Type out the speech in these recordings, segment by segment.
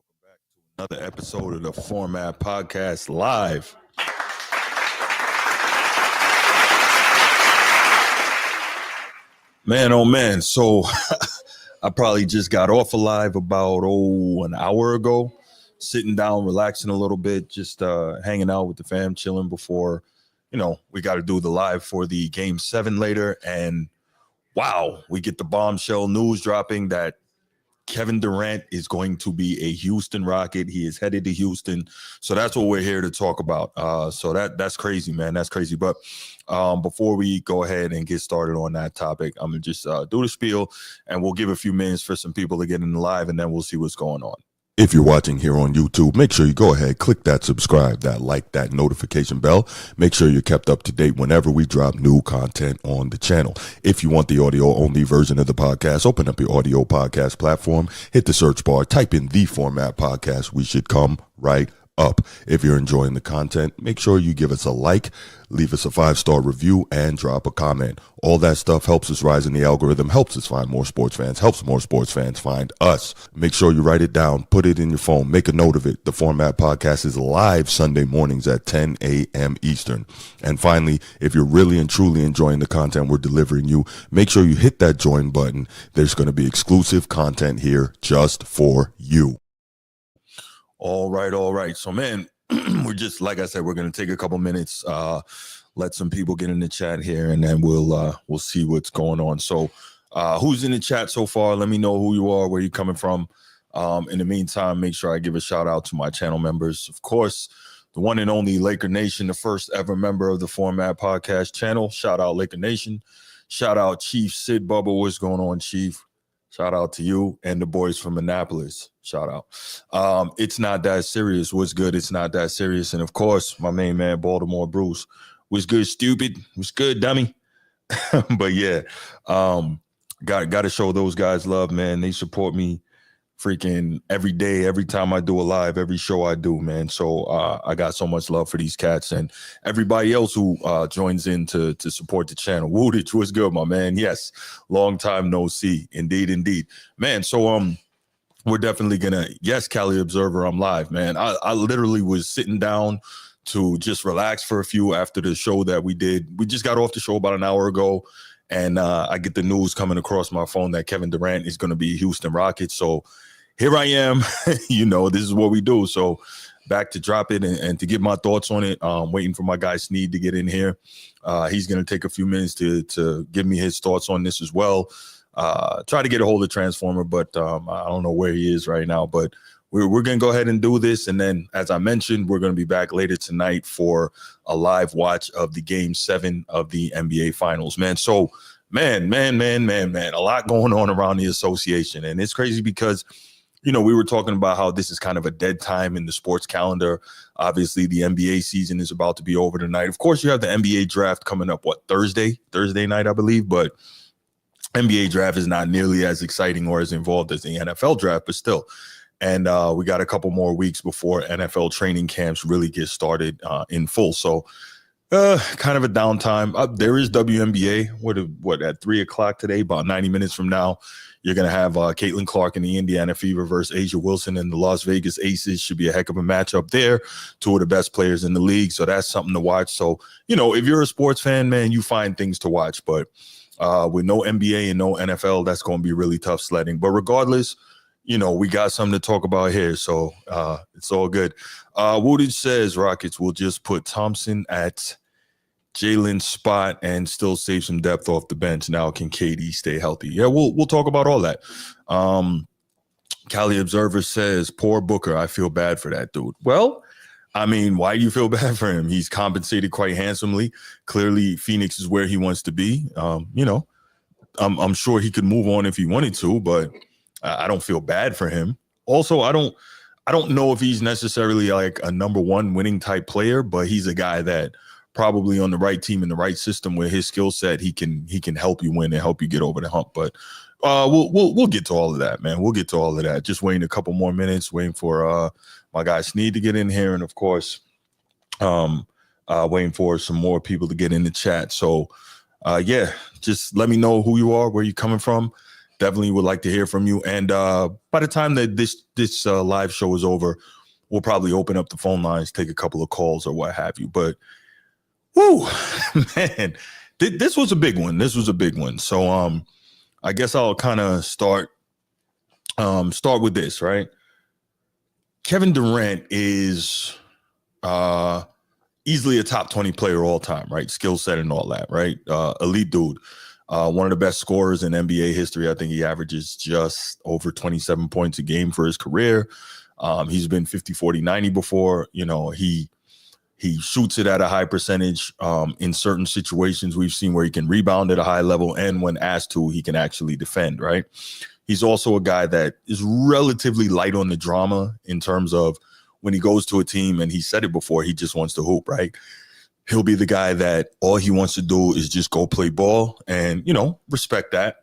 welcome back to another episode of the Format Podcast Live. Man, oh man, so I probably just got off of live about an hour ago, sitting down, relaxing a little bit, just hanging out with the fam, chilling before, we got to do the live for the Game 7 later. And wow, we get the bombshell news dropping that Kevin Durant is going to be a Houston Rocket. He is headed to Houston. So that's what we're here to talk about. So that's crazy, man. That's crazy. But before we go ahead and get started on that topic, I'm going to just do the spiel, and we'll give a few minutes for some people to get in the live, and then we'll see what's going on. If you're watching here on YouTube, make sure you go ahead, click that subscribe, that like, that notification bell. Make sure you're kept up to date whenever we drop new content on the channel. If you want the audio only version of the podcast, open up your audio podcast platform, hit the search bar, type in The Format Podcast. We should come right up. If you're enjoying the content, make sure you give us a like, leave us a 5-star review, and drop a comment. All that stuff helps us rise in the algorithm, helps us find more sports fans, helps more sports fans find us. Make sure you write it down, put it in your phone, make a note of it. The Format Podcast is live Sunday mornings at 10 a.m. Eastern. And finally, if you're really and truly enjoying the content we're delivering you, make sure you hit that join button. There's going to be exclusive content here just for you. All right. So, man, we're just, like I said, we're going to take a couple minutes, let some people get in the chat here, and then we'll see what's going on. So who's in the chat so far? Let me know who you are, where you're coming from. In the meantime, make sure I give a shout out to my channel members. Of course, the one and only Laker Nation, the first ever member of the Format Podcast channel. Shout out Laker Nation. Shout out Chief Sid Bubba. What's going on, Chief? Shout out to you and the boys from Annapolis. Shout out. It's not that serious. What's good? It's not that serious. And of course, my main man, Baltimore Bruce. What's good, stupid? What's good, dummy? But yeah, got to show those guys love, man. They support me freaking every day, every time I do a live, every show I do, man. So I got so much love for these cats and everybody else who joins in to support the channel. Woodage, what's good, my man? Yes, long time no see. Indeed. Man, so we're definitely gonna, yes, Cali Observer, I'm live, man. I literally was sitting down to just relax for a few after the show that we did. We just got off the show about an hour ago, and I get the news coming across my phone that Kevin Durant is going to be Houston Rockets. So here I am. This is what we do. So back to drop it and to get my thoughts on it. Waiting for my guy Sneed to get in here. He's going to take a few minutes to give me his thoughts on this as well. Try to get a hold of Transformer, but I don't know where he is right now. But we're going to go ahead and do this. And then, as I mentioned, we're going to be back later tonight for a live watch of the Game 7 of the NBA Finals, man. So, man, a lot going on around the association. And it's crazy because, we were talking about how this is kind of a dead time in the sports calendar. Obviously, the NBA season is about to be over tonight. Of course, you have the NBA draft coming up, Thursday night, I believe. But NBA draft is not nearly as exciting or as involved as the NFL draft, but still. And we got a couple more weeks before NFL training camps really get started in full. So kind of a downtime. There is WNBA. What at 3 o'clock today, about 90 minutes from now, you're going to have Caitlin Clark in the Indiana Fever versus Asia Wilson and the Las Vegas Aces. Should be a heck of a matchup there. Two of the best players in the league. So that's something to watch. So, if you're a sports fan, man, you find things to watch. But with no NBA and no NFL, that's going to be really tough sledding. But regardless, we got something to talk about here, so it's all good. Woodage says Rockets will just put Thompson at Jalen's spot and still save some depth off the bench. Now can KD stay healthy? Yeah, we'll talk about all that. Cali Observer says, poor Booker. I feel bad for that dude. Well, I mean, why do you feel bad for him? He's compensated quite handsomely. Clearly, Phoenix is where he wants to be. I'm sure he could move on if he wanted to, but I don't feel bad for him. Also, I don't know if he's necessarily like a number one winning type player, but he's a guy that probably on the right team in the right system with his skill set, he can help you win and help you get over the hump. But we'll get to all of that, man. We'll get to all of that. Just waiting a couple more minutes, waiting for my guy Sneed to get in here, and of course, waiting for some more people to get in the chat. So, just let me know who you are, where you're coming from. definitely would like to hear from you. And by the time that this live show is over, we'll probably open up the phone lines, take a couple of calls or what have you. But, whoo, man, this was a big one. This was a big one. So I guess I'll kind of start with this, right? Kevin Durant is easily a top 20 player all time, right? Skill set and all that, right? Elite dude. One of the best scorers in NBA history. I think he averages just over 27 points a game for his career. He's been 50, 40, 90 before. You know, he shoots it at a high percentage. In certain situations, we've seen where he can rebound at a high level, and when asked to, he can actually defend, right? He's also a guy that is relatively light on the drama in terms of when he goes to a team, and he said it before, he just wants to hoop, right? He'll be the guy that all he wants to do is just go play ball and, you know, respect that.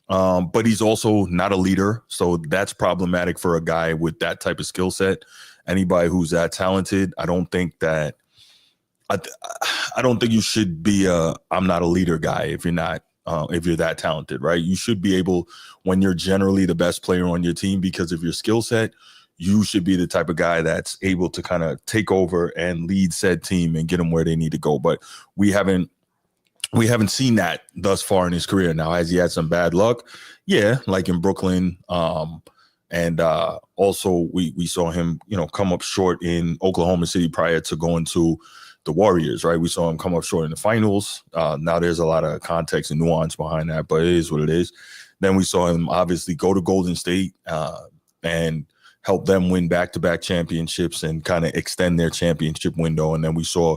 But he's also not a leader. So that's problematic for a guy with that type of skill set. Anybody who's that talented, I don't think that I don't think you should be I'm not a leader guy if you're not if you're that talented, right? You should be able, when you're generally the best player on your team because of your skill set, you should be the type of guy that's able to kind of take over and lead said team and get them where they need to go. But we haven't seen that thus far in his career. Now, has he had some bad luck? Yeah, like in Brooklyn. And also we saw him, you know, come up short in Oklahoma City prior to going to the Warriors, right? We saw him come up short in the finals. Now there's a lot of context and nuance behind that, but it is what it is. Then we saw him obviously go to Golden State and help them win back-to-back championships and kind of extend their championship window. And then we saw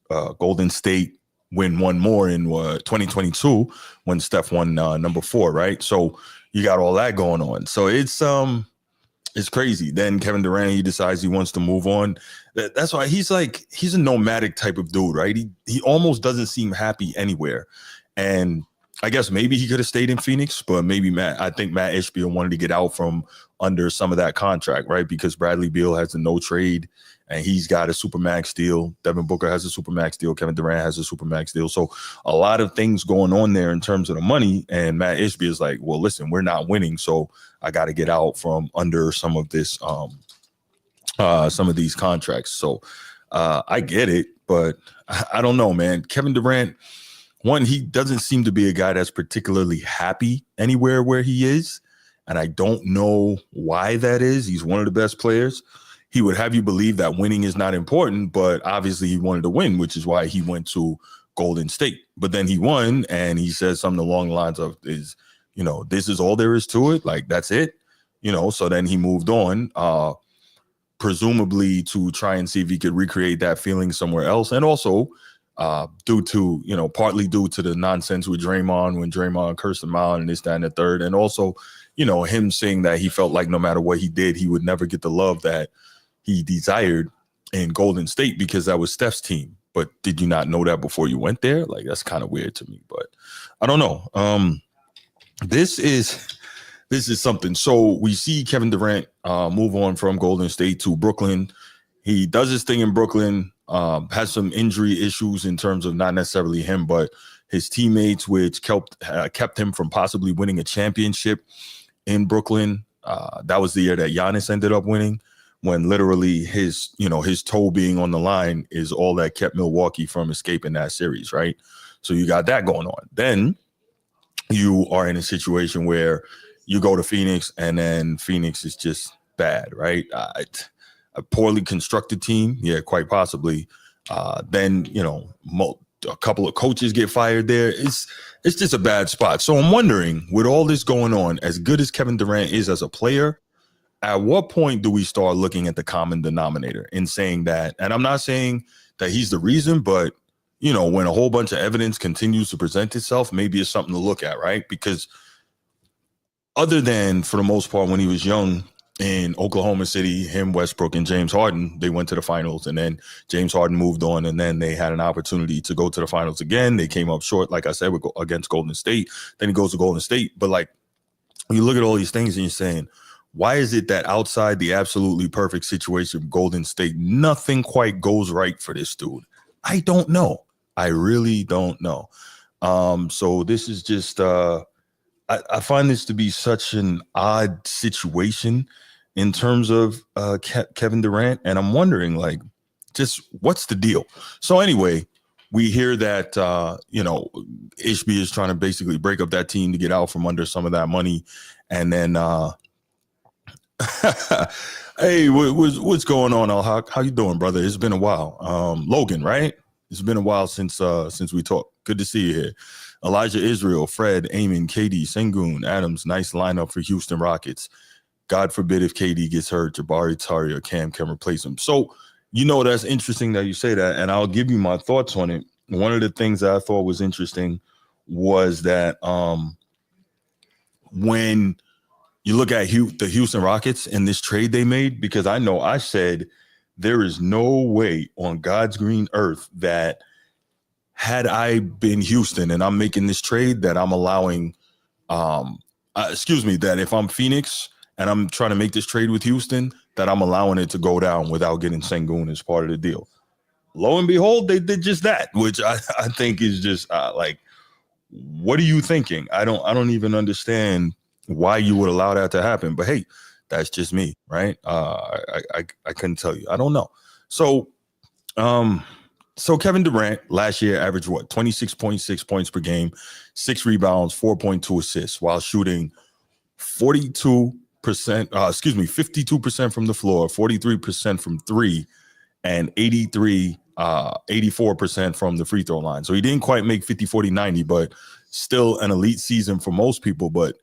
Golden State win one more in 2022 when Steph won number 4, right? So you got all that going on. So it's crazy. Then Kevin Durant, he decides he wants to move on. That's why he's a nomadic type of dude, right? He almost doesn't seem happy anywhere. And I guess maybe he could have stayed in Phoenix, but maybe I think Matt Ishbia wanted to get out from under some of that contract, right? Because Bradley Beal has a no trade and he's got a supermax deal. Devin Booker has a supermax deal. Kevin Durant has a supermax deal. So a lot of things going on there in terms of the money. And Matt Ishbia is like, well, listen, we're not winning, so I got to get out from under some of this, some of these contracts. So I get it, but I don't know, man. Kevin Durant, one, he doesn't seem to be a guy that's particularly happy anywhere where he is. And I don't know why that is. He's one of the best players. He would have you believe that winning is not important, but obviously he wanted to win, which is why he went to Golden State. But then he won, and he said something along the lines of, you know, this is all there is to it. Like, that's it, you know. So then he moved on, presumably to try and see if he could recreate that feeling somewhere else. And also, partly due to the nonsense with Draymond when Draymond cursed him out and this, that, and the third. And also, you know, him saying that he felt like no matter what he did, he would never get the love that he desired in Golden State because that was Steph's team. But did you not know that before you went there? Like, that's kind of weird to me, but I don't know. This is something. So we see Kevin Durant move on from Golden State to Brooklyn. He does his thing in Brooklyn. Has some injury issues in terms of not necessarily him, but his teammates, which kept him from possibly winning a championship in Brooklyn. That was the year that Giannis ended up winning, when literally his toe being on the line is all that kept Milwaukee from escaping that series, right? So you got that going on. Then you are in a situation where you go to Phoenix, and then Phoenix is just bad, right? A poorly constructed team, yeah, quite possibly. Then, you know, a couple of coaches get fired there. It's just a bad spot. So I'm wondering, with all this going on, as good as Kevin Durant is as a player, at what point do we start looking at the common denominator and saying that? And I'm not saying that he's the reason, but, you know, when a whole bunch of evidence continues to present itself, maybe it's something to look at, right? Because other than, for the most part, when he was young, in Oklahoma City, him, Westbrook, and James Harden, they went to the finals, and then James Harden moved on, and then they had an opportunity to go to the finals again. They came up short, like I said, against Golden State. Then he goes to Golden State. But, like, when you look at all these things and you're saying, why is it that outside the absolutely perfect situation of Golden State, nothing quite goes right for this dude? I don't know. I really don't know. So this is just I find this to be such an odd situation in terms of Kevin Durant, and I'm wondering, like, just what's the deal? So anyway, we hear that HB is trying to basically break up that team to get out from under some of that money, and then hey, what's going on, Al? How you doing, brother? It's been a while. Logan, right? It's been a while since we talked. Good to see you here. Elijah Israel, Fred, Eamon, KD, Sengun, Adams. Nice lineup for Houston Rockets. God forbid if KD gets hurt, Jabari, Tari, or Cam can replace him. So, that's interesting that you say that, and I'll give you my thoughts on it. One of the things that I thought was interesting was that when you look at the Houston Rockets and this trade they made, because I know I said there is no way on God's green earth that had I been Houston and I'm making this trade that I'm allowing, that if I'm Phoenix and I'm trying to make this trade with Houston, that I'm allowing it to go down without getting Sengun as part of the deal. Lo and behold, they did just that, which I think is just like, what are you thinking? I don't even understand why you would allow that to happen. But hey, that's just me, right? I couldn't tell you. I don't know. So Kevin Durant last year averaged 26.6 points per game, 6 rebounds, 4.2 assists, while shooting 52% from the floor, 43% from three, and 84% from the free throw line. So he didn't quite make 50, 40, 90, but still an elite season for most people. But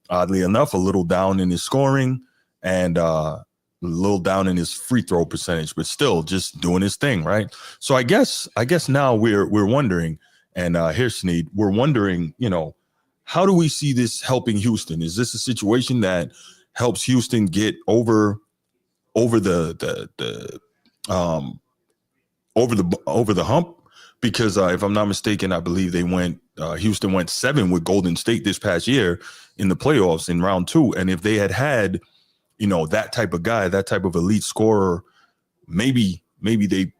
oddly enough, a little down in his scoring and a little down in his free throw percentage, but still just doing his thing, right? So I guess now we're wondering, and here's Sneed, we're wondering, how do we see this helping Houston? Is this a situation that helps Houston get over the hump? Because if I'm not mistaken, I believe Houston went 7 with Golden State this past year in the playoffs in round 2. And if they had, that type of guy, that type of elite scorer, maybe they,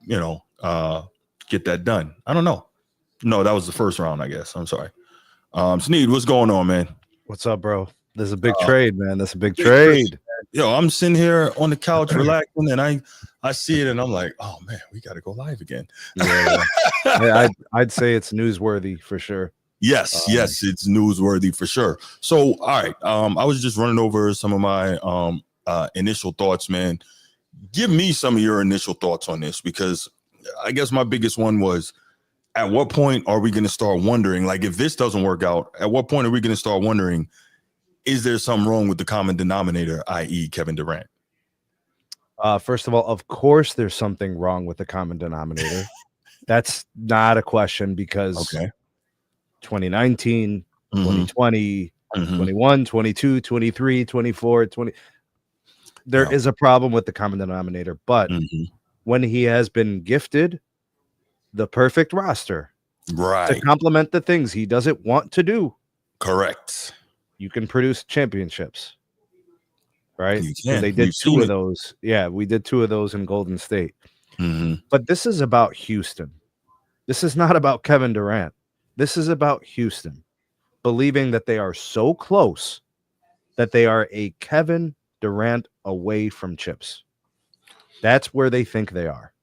get that done. I don't know. No, that was the first round, I guess. I'm sorry. Sneed, what's going on, man? What's up, bro? This is a big trade, man. That's a big trade. Yo, I'm sitting here on the couch relaxing, and I see it, and I'm like, oh man, we got to go live again. Yeah. I'd say it's newsworthy for sure. Yes, it's newsworthy for sure. So, all right, I was just running over some of my initial thoughts, man. Give me some of your initial thoughts on this, because I guess my biggest one was, at what point are we going to start wondering, like, if this doesn't work out, at what point are we going to start wondering, is there something wrong with the common denominator, i.e. Kevin Durant? First of all, of course, there's something wrong with the common denominator. That's not a question, because 2019, 2020, 21, 22, 23, 24, 20. There is a problem with the common denominator. But when he has been gifted the perfect roster to complement the things he doesn't want to do. Correct. You can produce championships, right? So they did 2 of those. Yeah, we did 2 of those in Golden State. But this is about Houston. This is not about Kevin Durant. This is about Houston believing that they are so close that they are a Kevin Durant away from chips. That's where they think they are.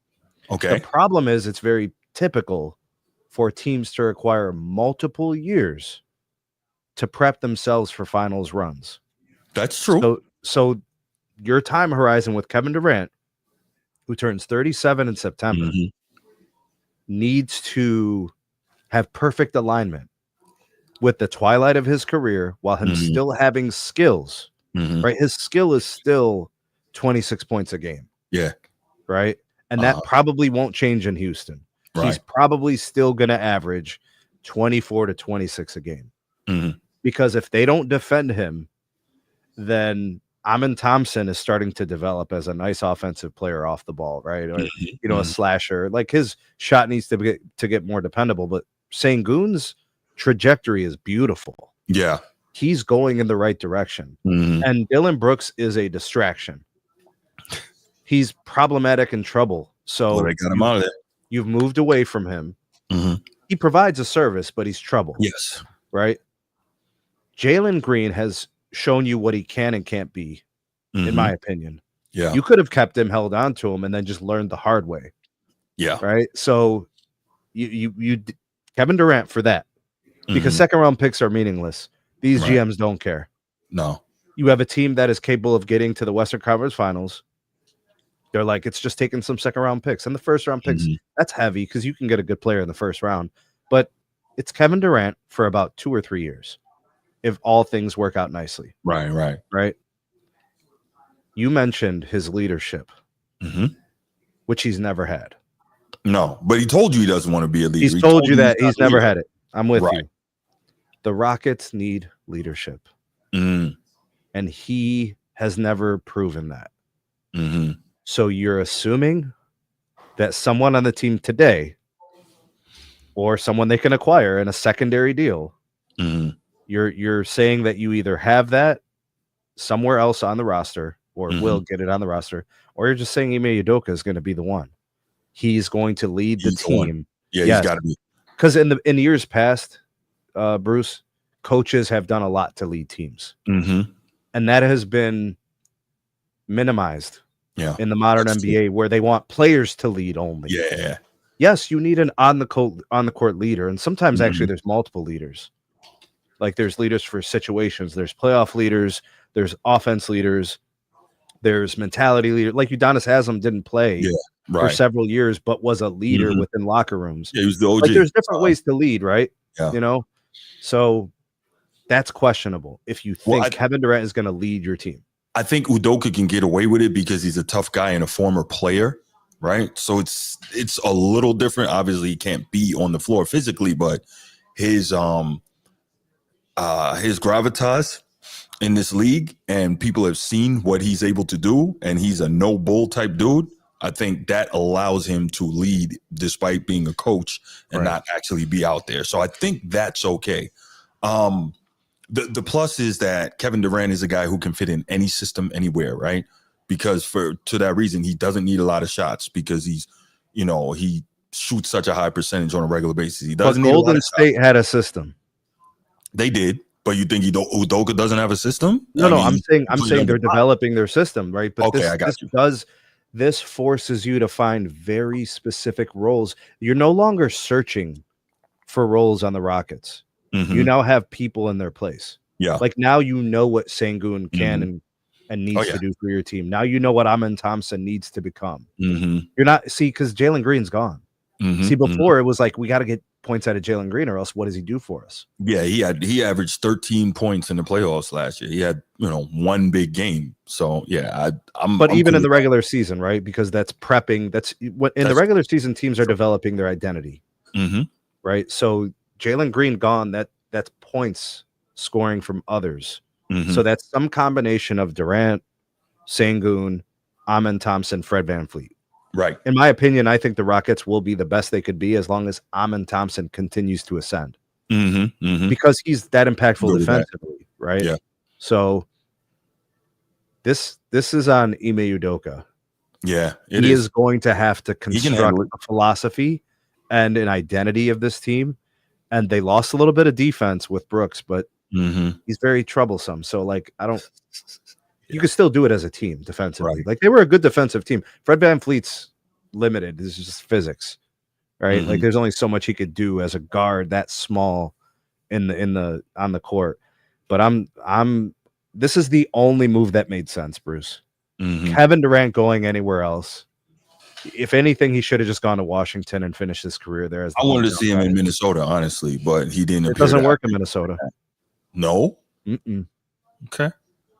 Okay. The problem is it's very typical for teams to require multiple years to prep themselves for finals runs. That's true. So your time horizon with Kevin Durant, who turns 37 in September, needs to have perfect alignment with the twilight of his career while him still having skills, right? His skill is still 26 points a game. Yeah. Right. And that probably won't change in Houston. Right. He's probably still going to average 24 to 26 a game. Because if they don't defend him, then Amin Thompson is starting to develop as a nice offensive player off the ball, right? Or, a slasher. Like, his shot needs to get more dependable, but Sengun's trajectory is beautiful. Yeah. He's going in the right direction. And Dillon Brooks is a distraction. He's problematic in trouble. So they got him out of there. You've moved away from him. He provides a service, but he's trouble. Yes. Right? Jalen Green has shown you what he can and can't be, in my opinion. Yeah. You could have kept him, held on to him, and then just learned the hard way. Yeah. Right? So you Kevin Durant for that. Because second round picks are meaningless. These GMs don't care. No. You have a team that is capable of getting to the Western Conference Finals. They're like, it's just taking some second round picks. And the first round picks, that's heavy because you can get a good player in the first round. But it's Kevin Durant for about 2 or 3 years if all things work out nicely. Right. You mentioned his leadership, which he's never had. No, but he told you he doesn't want to be a leader. He's told you that he's never had it. I'm with Right. you. The Rockets need leadership. Mm. And he has never proven that. Mm-hmm. So you're assuming that someone on the team today or someone they can acquire in a secondary deal, you're saying that you either have that somewhere else on the roster or will get it on the roster, or you're just saying Ime Udoka is going to be the one. He's going to lead the team. Yeah, he's got to be. Because in years past, Bruce, coaches have done a lot to lead teams. And that has been minimized in the modern NBA where they want players to lead only. Yeah. Yes, you need an on the court leader. And sometimes actually there's multiple leaders. Like there's leaders for situations. There's playoff leaders. There's offense leaders. There's mentality leader. Like Udonis Haslem didn't play for several years, but was a leader within locker rooms. Yeah, he was the OG. Like there's different ways to lead, right? Yeah. You know? So that's questionable if you think Kevin Durant is going to lead your team. I think Udoka can get away with it because he's a tough guy and a former player, right? So it's a little different. Obviously, he can't be on the floor physically, but his gravitas in this league, and people have seen what he's able to do, and he's a no bull type dude. I think that allows him to lead despite being a coach and not actually be out there. So I think that's okay. The plus is that Kevin Durant is a guy who can fit in any system anywhere, right? Because to that reason, he doesn't need a lot of shots because he shoots such a high percentage on a regular basis. He doesn't need Golden State had a system. They did, but you think Udoka doesn't have a system? No, I'm saying they're developing their system, right? But I got you. This forces you to find very specific roles. You're no longer searching for roles on the Rockets. You now have people in their place. Yeah. Like now you know what Sengun can and needs to do for your team. Now you know what Amen Thompson needs to become. You're not because Jalen Green's gone. See, before it was like we got to get points out of Jalen Green, or else what does he do for us? Yeah, he averaged 13 points in the playoffs last year. He had one big game. So yeah, I'm even cool in the regular season, right? Because that's prepping. That's what in the regular season teams are developing their identity, right? So Jalen Green gone. That's points scoring from others. So that's some combination of Durant, Sengun, Amen Thompson, Fred VanVleet. Right. In my opinion, I think the Rockets will be the best they could be as long as Amen Thompson continues to ascend. Because he's that impactful defensively, right? Yeah. So this is on Ime Udoka. Yeah, he is going to have to construct a philosophy and an identity of this team. And they lost a little bit of defense with Brooks, but he's very troublesome. So, like, you can still do it as a team defensively. Right. Like, they were a good defensive team. Fred VanVleet's limited. This is just physics, right? Like, there's only so much he could do as a guard that small on the court. But this is the only move that made sense, Bruce. Kevin Durant going anywhere else. If anything, he should have just gone to Washington and finished his career there. I wanted to see him in Minnesota, honestly, but he didn't. It doesn't work in Minnesota. No. Okay.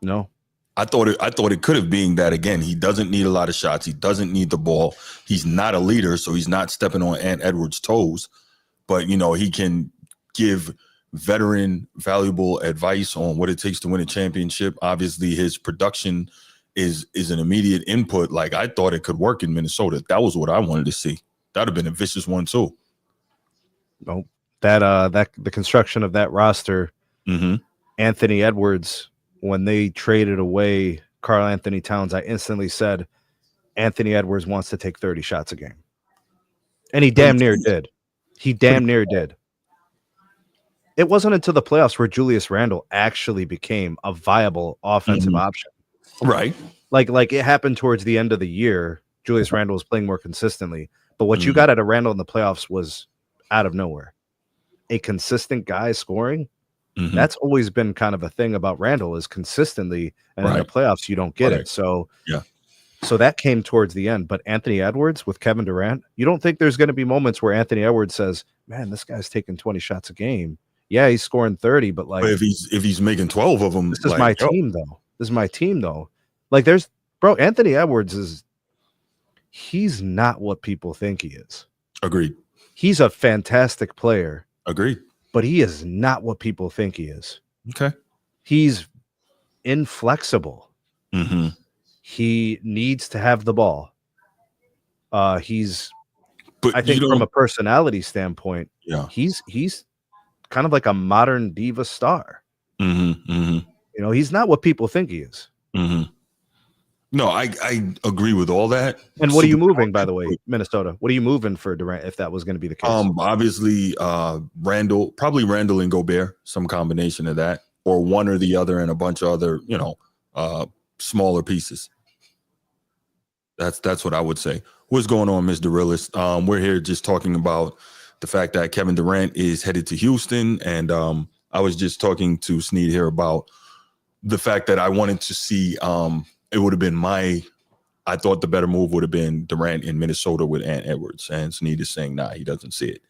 No. I thought it could have been that again. He doesn't need a lot of shots. He doesn't need the ball. He's not a leader, so he's not stepping on Ant Edwards' toes. But he can give veteran, valuable advice on what it takes to win a championship. Obviously, his production is an immediate input. Like, I thought it could work in Minnesota. That was what I wanted to see. That'd have been a vicious one too. Nope. That the construction of that roster, Anthony Edwards, when they traded away Karl Anthony Towns, I instantly said Anthony Edwards wants to take 30 shots a game. And he damn near did. He damn near did. It wasn't until the playoffs where Julius Randle actually became a viable offensive option. Right. Like it happened towards the end of the year. Julius Randle was playing more consistently. But what you got out of Randle in the playoffs was out of nowhere. A consistent guy scoring. That's always been kind of a thing about Randle is consistently, and in the playoffs you don't get it. So so that came towards the end. But Anthony Edwards with Kevin Durant, you don't think there's going to be moments where Anthony Edwards says, "Man, this guy's taking 20 shots a game. Yeah, he's scoring 30, but like if he's making 12 of them, this is my team though. This is my team though. Like Anthony Edwards he's not what people think he is. Agreed. He's a fantastic player. Agreed. But he is not what people think he is. Okay. He's inflexible. He needs to have the ball. I think from a personality standpoint, he's kind of like a modern diva star. You know, he's not what people think he is. No, I agree with all that. And what are you moving, by the way, Minnesota? What are you moving for Durant if that was going to be the case? Obviously, Randle and Gobert, some combination of that, or one or the other, and a bunch of other, smaller pieces. That's what I would say. What's going on, Mr. Realist? We're here just talking about the fact that Kevin Durant is headed to Houston, and I was just talking to Sneed here about the fact that I wanted to see. It would have been I thought the better move would have been Durant in Minnesota with Ant Edwards, and Sneed is saying, nah, he doesn't see it,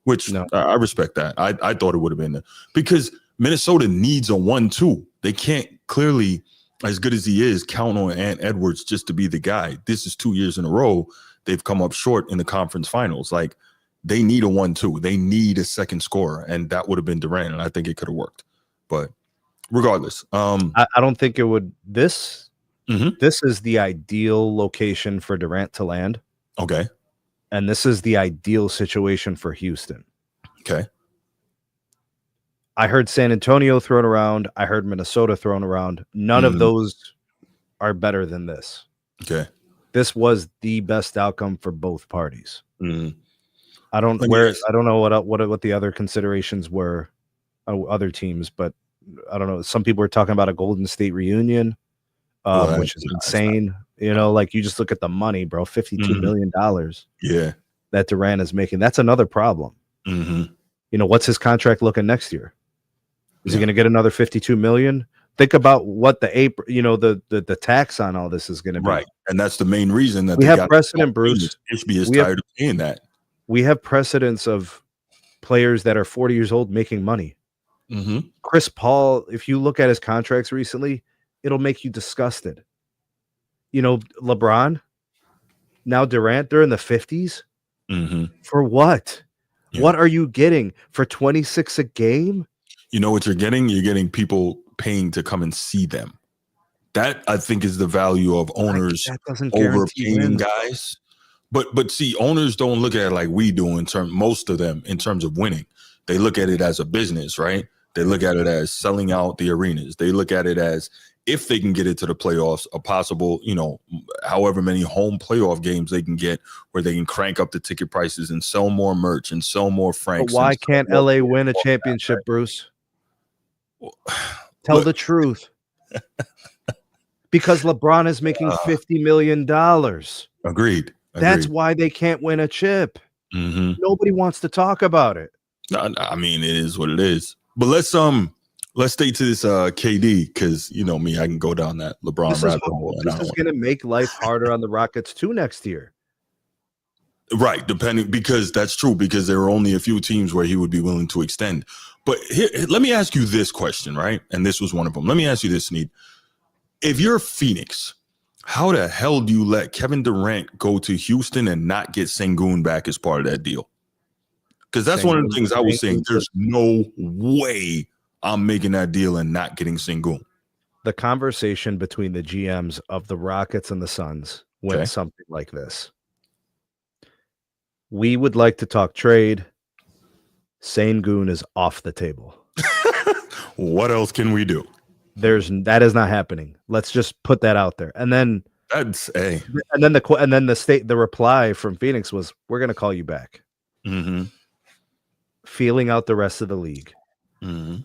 which I respect that. I thought it would have been because Minnesota needs a 1-2. They can't clearly, as good as he is, count on Ant Edwards just to be the guy. This is 2 years in a row. They've come up short in the conference finals. Like they need a 1-2. They need a second scorer, and that would have been Durant, and I think it could have worked. But regardless, I don't think it would. This is the ideal location for Durant to land. Okay. And this is the ideal situation for Houston. Okay. I heard San Antonio thrown around. I heard Minnesota thrown around. None of those are better than this. Okay. This was the best outcome for both parties. I don't know what the other considerations were, other teams, but I don't know. Some people are talking about a Golden State reunion. Which is insane. You know, like you just look at the money, bro, $52 million. Yeah. That Durant is making. That's another problem. You know, what's his contract looking next year? Is he going to get another 52 million? Think about what the tax on all this is going to be. Right. And that's the main reason that we have precedent, Bruce. Ishby is tired of paying that. We have precedents of players that are 40 years old making money. Chris Paul, if you look at his contracts recently, it'll make you disgusted. You know, LeBron, now Durant, they're in the 50s. For what? Yeah. What are you getting for 26 a game? You know what you're getting? You're getting people paying to come and see them. That, I think, is the value of owners overpaying guys. But see, owners don't look at it like we do most of them in terms of winning. They look at it as a business, right? They look at it as selling out the arenas. They look at it as if they can get it to the playoffs, a possible, however many home playoff games they can get where they can crank up the ticket prices and sell more merch and sell more franks. But why can't LA win a championship, Bruce? Tell the truth. Because LeBron is making $50 million. Agreed. That's why they can't win a chip. Nobody wants to talk about it. I mean, it is what it is. But let's stay to this KD, because you know me, I can go down that LeBron rabbit hole. This is going to make life harder on the Rockets too next year. Right, because that's true, because there are only a few teams where he would be willing to extend. But here, let me ask you this question, right? And this was one of them. Let me ask you this, Sneed. If you're Phoenix, how the hell do you let Kevin Durant go to Houston and not get Sengun back as part of that deal? Because that's one of the things I was saying. There's no way I'm making that deal and not getting Sengun. The conversation between the GMs of the Rockets and the Suns went something like this. We would like to talk trade. Sengun is off the table. What else can we do? That is not happening. Let's just put that out there. And then the reply from Phoenix was, we're going to call you back. feeling out the rest of the league. Mm-hmm.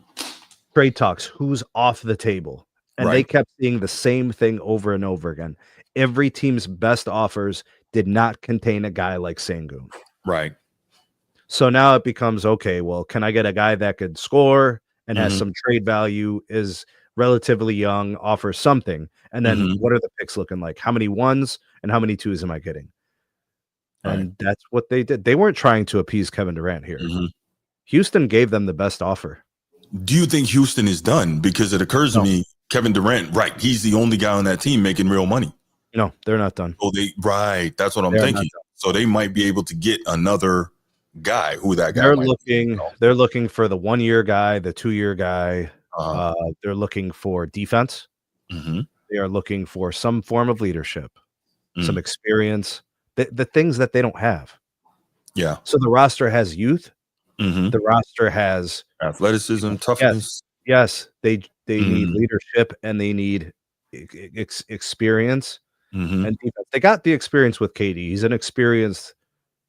Trade talks, who's off the table. And they Right. kept seeing the same thing over and over again. Every team's best offers did not contain a guy like Sengun. Right. So now it becomes, okay, well, can I get a guy that could score and has Mhm. some trade value, is relatively young, offers something? And then Mhm. what are the picks looking like? How many ones and how many twos am I getting? Right. And that's what they did. They weren't trying to appease Kevin Durant here. Mhm. Houston gave them the best offer. Do you think Houston is done? Because it occurs to No. me, Kevin Durant, right? He's the only guy on that team making real money. No, they're not done. So right. That's what I'm They're not thinking. done. So they might be able to get another guy. Who that guy They're might looking. They're looking for the 1-year guy, the 2-year guy. Uh-huh. They're looking for defense. Mm-hmm. They are looking for some form of leadership, some Mm. experience, the things that they don't have. Yeah. So the roster has youth. Mm-hmm. The roster has Athleticism, toughness. yes. They need Mhm. leadership and they need experience Mm-hmm. and defense. They got the experience with KD. He's an experienced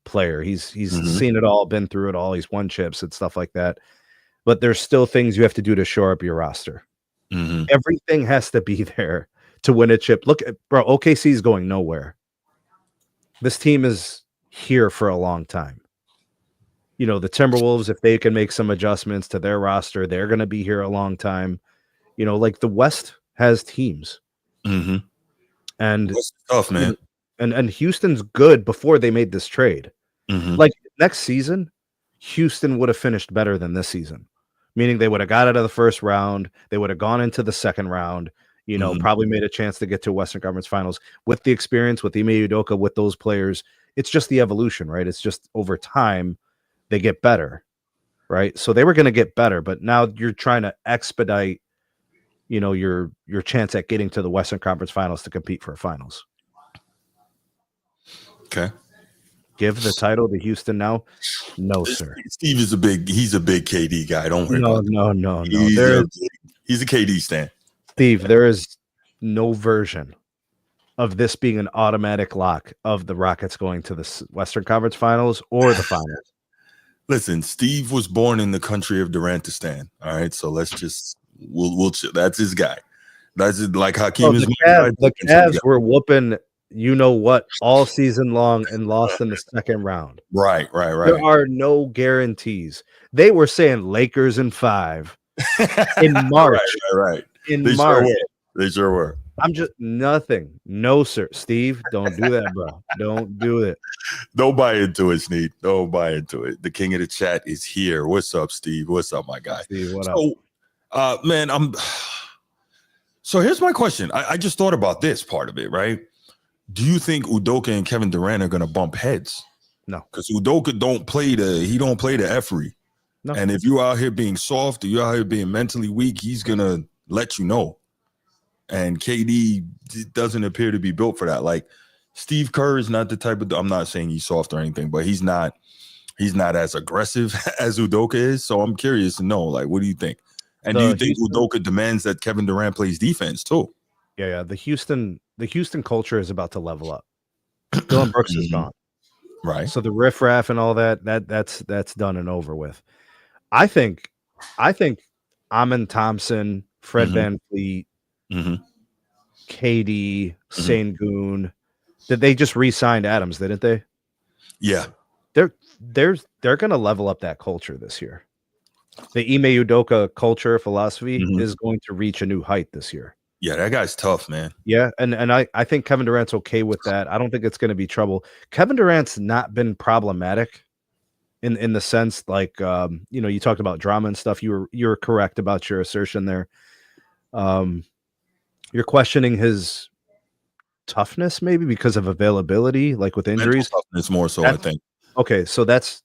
player. He's Mhm. seen it all, been through it all. He's won chips and stuff like that. But there's still things you have to do to shore up your roster. Mm-hmm. Everything has to be there to win a chip. Look at bro, OKC is going nowhere. This team is here for a long time. You know, the Timberwolves, if they can make some adjustments to their roster, they're going to be here a long time. You know, like the West has teams. Mm-hmm. And That's tough, man. and Houston's good before they made this trade. Mm-hmm. Like next season, Houston would have finished better than this season. Meaning they would have got out of the first round, they would have gone into the second round, you know, Mhm. probably made a chance to get to Western Conference Finals with the experience with Ime Udoka, with those players. It's just the evolution, right? It's just over time they get better, right? So they were going to get better, but now you're trying to expedite, you know, your chance at getting to the Western Conference Finals to compete for a finals. Okay. Give the title to Houston now? No, sir. Steve is he's a big KD guy. Don't worry about that. No. He's a KD stan. Steve, there is no version of this being an automatic lock of the Rockets going to the Western Conference Finals or the Finals. Listen, Steve was born in the country of Durantistan. All right, so let's just we'll that's his guy. That's like Hakeem is the Cavs were whooping you know what all season long and lost in the second round. Right. There are no guarantees. They were saying Lakers in 5 in March. Right. In They March. They sure were. I'm just nothing. No, sir. Steve, don't do that, bro. Don't do it. Don't buy into it, Sneed. Don't buy into it. The king of the chat is here. What's up, Steve? What's up, my guy? Steve, what up? Man, so here's my question. I just thought about this part of it, right? Do you think Udoka and Kevin Durant are gonna bump heads? No. Because Udoka don't play the effery. No. And if you're out here being soft or you're out here being mentally weak, he's gonna let you know. And KD doesn't appear to be built for that. Like Steve Kerr is not the type of, I'm not saying he's soft or anything, but he's not as aggressive as Udoka is. So I'm curious to know, like, what do you think? And do you think Udoka demands that Kevin Durant plays defense too? Yeah. The Houston culture is about to level up. Dillon Brooks is gone. Right. So the riffraff and all that's done and over with. I think Amin Thompson, Fred VanVleet, KD, Sengun, did they just re-signed Adams, didn't they? Yeah. They're gonna level up that culture this year. The Ime Udoka culture philosophy is going to reach a new height this year. Yeah, that guy's tough, man. Yeah, and I think Kevin Durant's okay with that. I don't think it's going to be trouble. Kevin Durant's not been problematic in the sense like you know, you talked about drama and stuff. You were correct about your assertion there. You're questioning his toughness maybe because of availability, like with injuries. Mental toughness more so, I think. Okay, so that's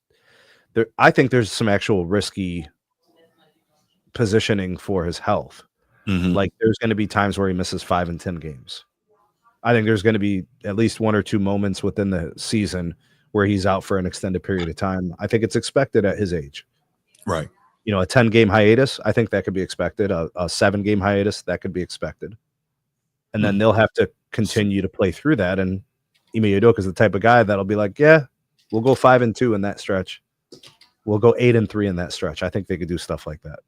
there. I think there's some actual risky positioning for his health. Like there's going to be times where he misses 5 and 10 games. I think there's going to be at least 1 or 2 moments within the season where he's out for an extended period of time. I think it's expected at his age. Right. You know, a 10-game hiatus, I think that could be expected. A 7-game hiatus, that could be expected. And then they'll have to continue to play through that. And Ime Udoka is the type of guy that'll be like, yeah, we'll go 5 and 2 in that stretch. We'll go 8-3 in that stretch. I think they could do stuff like that.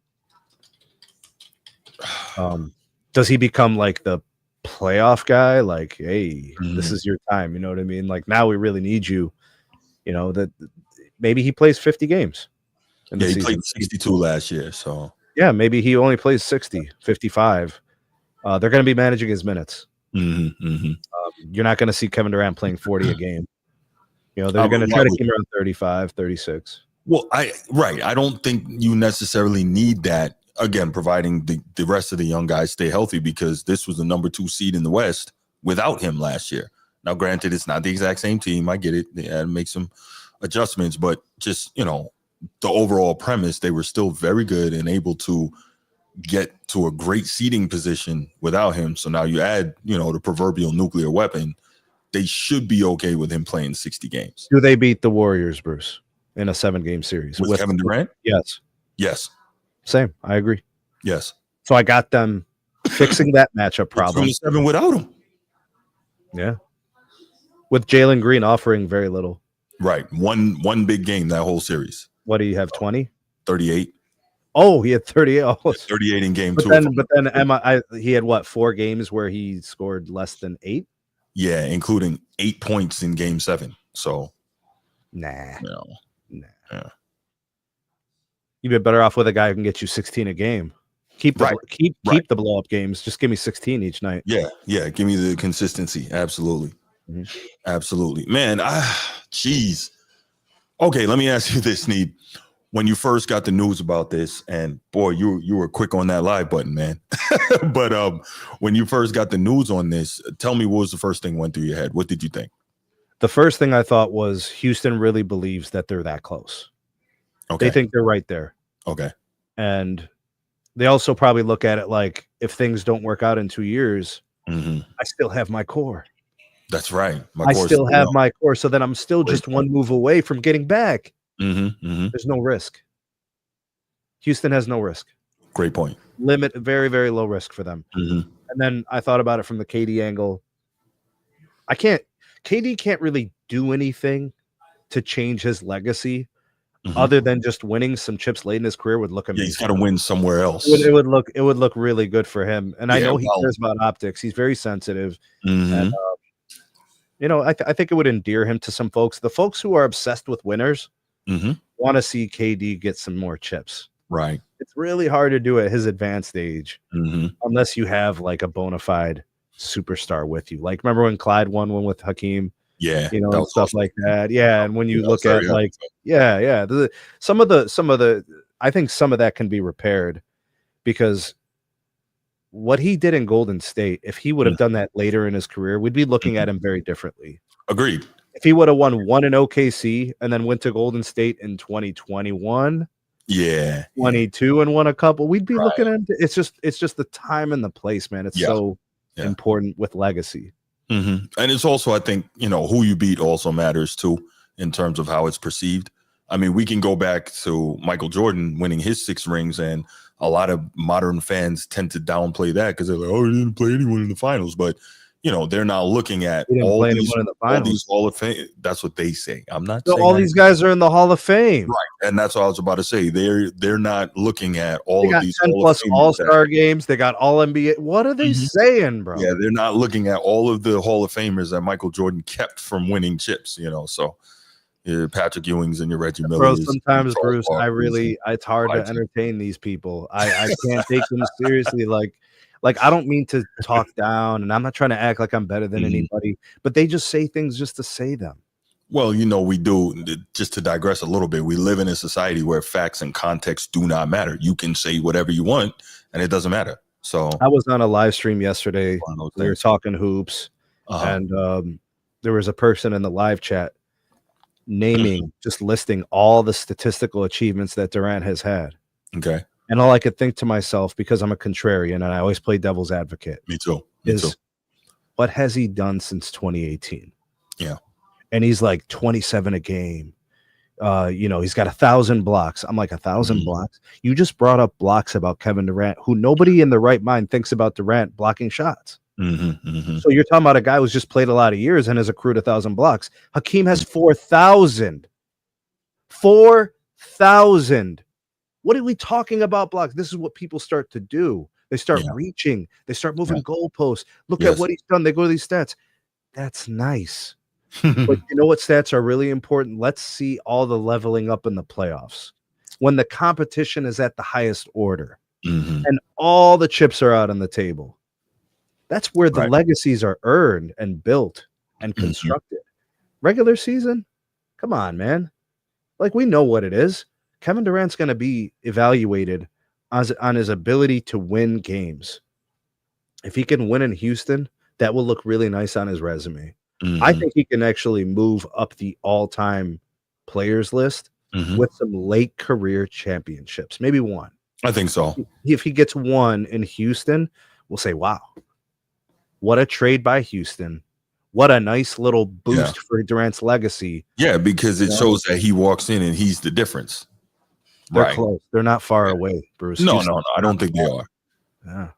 Does he become like the playoff guy? Like, hey, this is your time. You know what I mean? Like, now we really need you. You know, that maybe he plays 50 games in the he season. played 62 last year. So yeah, maybe he only plays 60, 55. They're going to be managing his minutes. You're not going to see Kevin Durant playing 40 a game. You know, they're going to try to keep him around 35, 36. Well, I don't think you necessarily need that, again, providing the rest of the young guys stay healthy, because this was the number 2 seed in the West without him last year. Now, granted, it's not the exact same team. I get it. They had to make some adjustments, but just, you know, the overall premise, they were still very good and able to get to a great seeding position without him. So now you add, you know, the proverbial nuclear weapon. They should be okay with him playing 60 games. Do they beat the Warriors, Bruce, in a 7-game series? With Kevin Durant? Yes. Yes. Same. I agree. Yes. So I got them fixing that matchup problem. 7 without him. Yeah. With Jalen Green offering very little. Right. One big game that whole series. What do you have, 20? 38. Oh, he had 38. Oh. 38 in game 2. But then he had what, 4 games where he scored less than 8? Yeah, including 8 points in game 7. So, nah. Yeah. You'd be better off with a guy who can get you 16 a game. Keep the blow up games. Just give me 16 each night. Yeah. Give me the consistency. Absolutely. Absolutely. Man, jeez. Okay, let me ask you this, Need. When you first got the news about this, and boy, you were quick on that live button, man. But when you first got the news on this, tell me what was the first thing went through your head? What did you think? The first thing I thought was Houston really believes that they're that close. Okay. They think they're right there. Okay. And they also probably look at it like, if things don't work out in 2 years, I still have my core. That's right. I still have my core, so then I'm still just one move away from getting back. There's no risk. Houston has no risk. Great point. Very, very low risk for them. And then I thought about it from the KD angle. KD can't really do anything to change his legacy other than just winning some chips late in his career would look amazing. Yeah, he's got to win somewhere else. It would look really good for him. And I know he cares about optics. He's very sensitive. And you know, I think it would endear him to some folks. The folks who are obsessed with winners want to see KD get some more chips. Right. It's really hard to do at his advanced age unless you have like a bona fide superstar with you. Like, remember when Clyde won one with Hakeem? Yeah, you know, and stuff like that. Yeah, and when you look at like, some of the, I think some of that can be repaired, because what he did in Golden State, if he would have done that later in his career, we'd be looking at him very differently. Agreed. If he would have won one in OKC and then went to Golden State in 2021, 22 and won a couple, we'd be looking at it's just the time and the place, man. It's so important with legacy. And it's also, I think, you know, who you beat also matters too, in terms of how it's perceived. I mean, we can go back to Michael Jordan winning his 6 rings, and a lot of modern fans tend to downplay that because they're like, oh, he didn't play anyone in the finals. But, you know, they're not looking at all these Hall of Fame. That's what they say. I'm not saying all these guys are in the Hall of Fame. Right. And that's what I was about to say. They're not looking at all of these 10+ All-Star games. They got all NBA. What are they saying, bro? Yeah, they're not looking at all of the Hall of Famers that Michael Jordan kept from winning chips, you know. So your Patrick Ewings and your Reggie Millers. Bro, sometimes, Bruce, it's hard to entertain these people. I can't take them seriously. Like, I don't mean to talk down, and I'm not trying to act like I'm better than anybody, but they just say things just to say them. Well, you know, we do. Just to digress a little bit, we live in a society where facts and context do not matter. You can say whatever you want, and it doesn't matter. So I was on a live stream yesterday. We were talking hoops, and there was a person in the live chat just listing all the statistical achievements that Durant has had. Okay. And all I could think to myself, because I'm a contrarian and I always play devil's advocate. Me too. What has he done since 2018? Yeah. And he's like 27 a game. You know, he's got 1,000 blocks. I'm like, 1,000 blocks? You just brought up blocks about Kevin Durant, who nobody in the right mind thinks about Durant blocking shots. So you're talking about a guy who's just played a lot of years and has accrued 1,000 blocks. Hakeem has 4,000. What are we talking about blocks? This is what people start to do. They start reaching. They start moving goalposts. Look at what he's done. They go to these stats. That's nice. But you know what stats are really important? Let's see all the leveling up in the playoffs when the competition is at the highest order and all the chips are out on the table. That's where the legacies are earned and built and constructed. Regular season? Come on, man. Like, we know what it is. Kevin Durant's going to be evaluated on his ability to win games. If he can win in Houston, that will look really nice on his resume. I think he can actually move up the all-time players list with some late career championships. Maybe one. I think so. If he gets one in Houston, we'll say, wow, what a trade by Houston. What a nice little boost for Durant's legacy. Yeah, because it shows that he walks in and he's the difference. They're close. They're not far away, Bruce. No, I don't think they are. Yeah.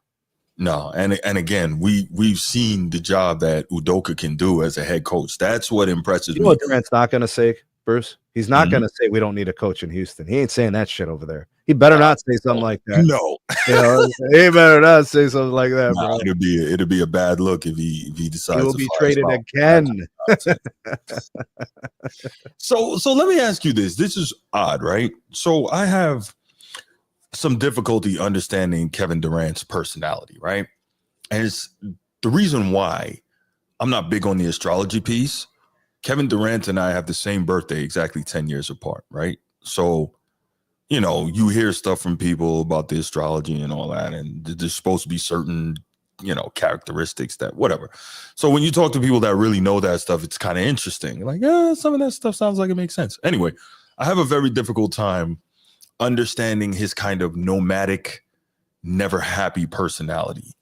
No, and again, we've seen the job that Udoka can do as a head coach. That's what impresses me. You know what Durant's not going to say, Bruce? He's not going to say we don't need a coach in Houston. He ain't saying that shit over there. He better not say something like that. No, he better not say something like that, bro. It'll be a bad look if he decides. He will be traded again. So let me ask you this. This is odd, right? So I have some difficulty understanding Kevin Durant's personality, right? And it's the reason why I'm not big on the astrology piece. Kevin Durant and I have the same birthday, exactly 10 years apart, right? So, you know, you hear stuff from people about the astrology and all that, and there's supposed to be certain, you know, characteristics that whatever. So when you talk to people that really know that stuff, it's kind of interesting. Like, some of that stuff sounds like it makes sense. Anyway, I have a very difficult time understanding his kind of nomadic, never happy personality.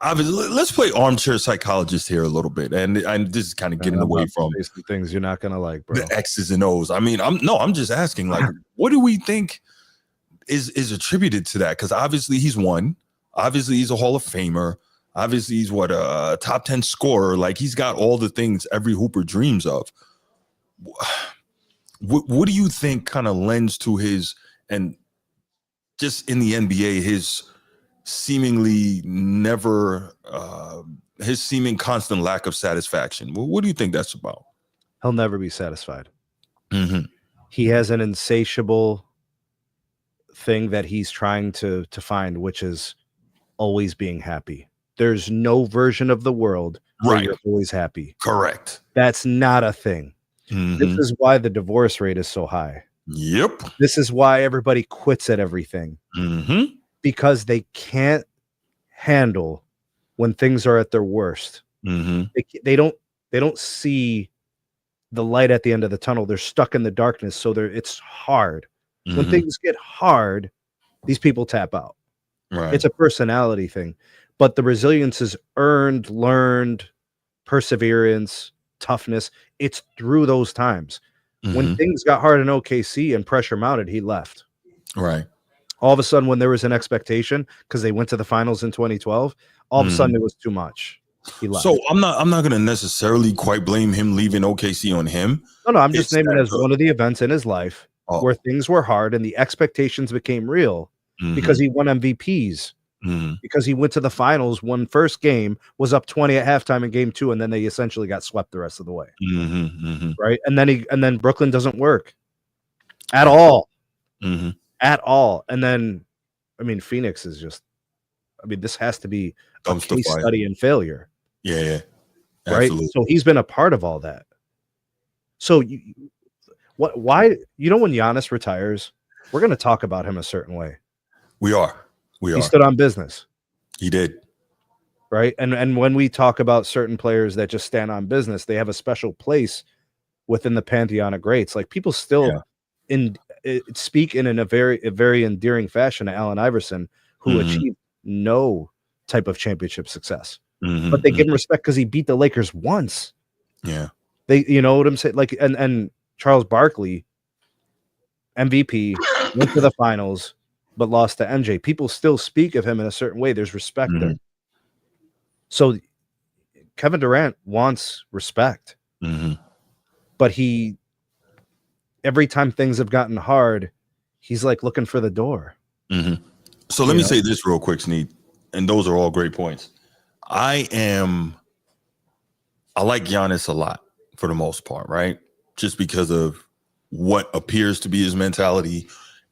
Obviously, let's play armchair psychologist here a little bit, and this is kind of getting away from things you're not gonna like, bro. The X's and O's. I mean, I'm just asking, like, what do we think is attributed to that? Because obviously he's won. Obviously he's a Hall of Famer. Obviously he's a top 10 scorer. Like, he's got all the things every hooper dreams of. What do you think kind of lends to his, and just in the NBA, his seemingly his seeming constant lack of satisfaction? What do you think that's about? He'll never be satisfied. He has an insatiable thing that he's trying to find, which is always being happy. There's no version of the world where you're always happy. Correct. That's not a thing. This is why the divorce rate is so high. Yep. This is why everybody quits at everything. Because they can't handle when things are at their worst. They don't see the light at the end of the tunnel. They're stuck in the darkness, so it's hard. When things get hard, these people tap out. It's a personality thing. But the resilience is earned, learned, perseverance, toughness. It's through those times. When things got hard in OKC and pressure mounted, he left. All of a sudden, when there was an expectation, because they went to the finals in 2012, all of a sudden it was too much. He left. So I'm not going to necessarily quite blame him leaving OKC on him. No, I'm just naming it as one of the events in his life where things were hard and the expectations became real because he won MVPs. Because he went to the finals, won first game, was up 20 at halftime in game 2, and then they essentially got swept the rest of the way. Right. And then Brooklyn doesn't work at all. At all. And then, I mean, Phoenix is just, this has to be a case study in failure. Yeah. Right. So he's been a part of all that. So why, when Giannis retires, we're going to talk about him a certain way. We are. He stood on business. He did. Right. And when we talk about certain players that just stand on business, they have a special place within the pantheon of greats. Like, people still speak in a very endearing fashion to Allen Iverson, who achieved no type of championship success. But they give him respect because he beat the Lakers once. Yeah. You know what I'm saying? Like, and Charles Barkley, MVP, went to the finals, but lost to MJ. People still speak of him in a certain way. There's respect there. So Kevin Durant wants respect, but he every time things have gotten hard, he's like looking for the door. Mm-hmm. So let me say this real quick, Sneed, and those are all great points. I like Giannis a lot for the most part, right? Just because of what appears to be his mentality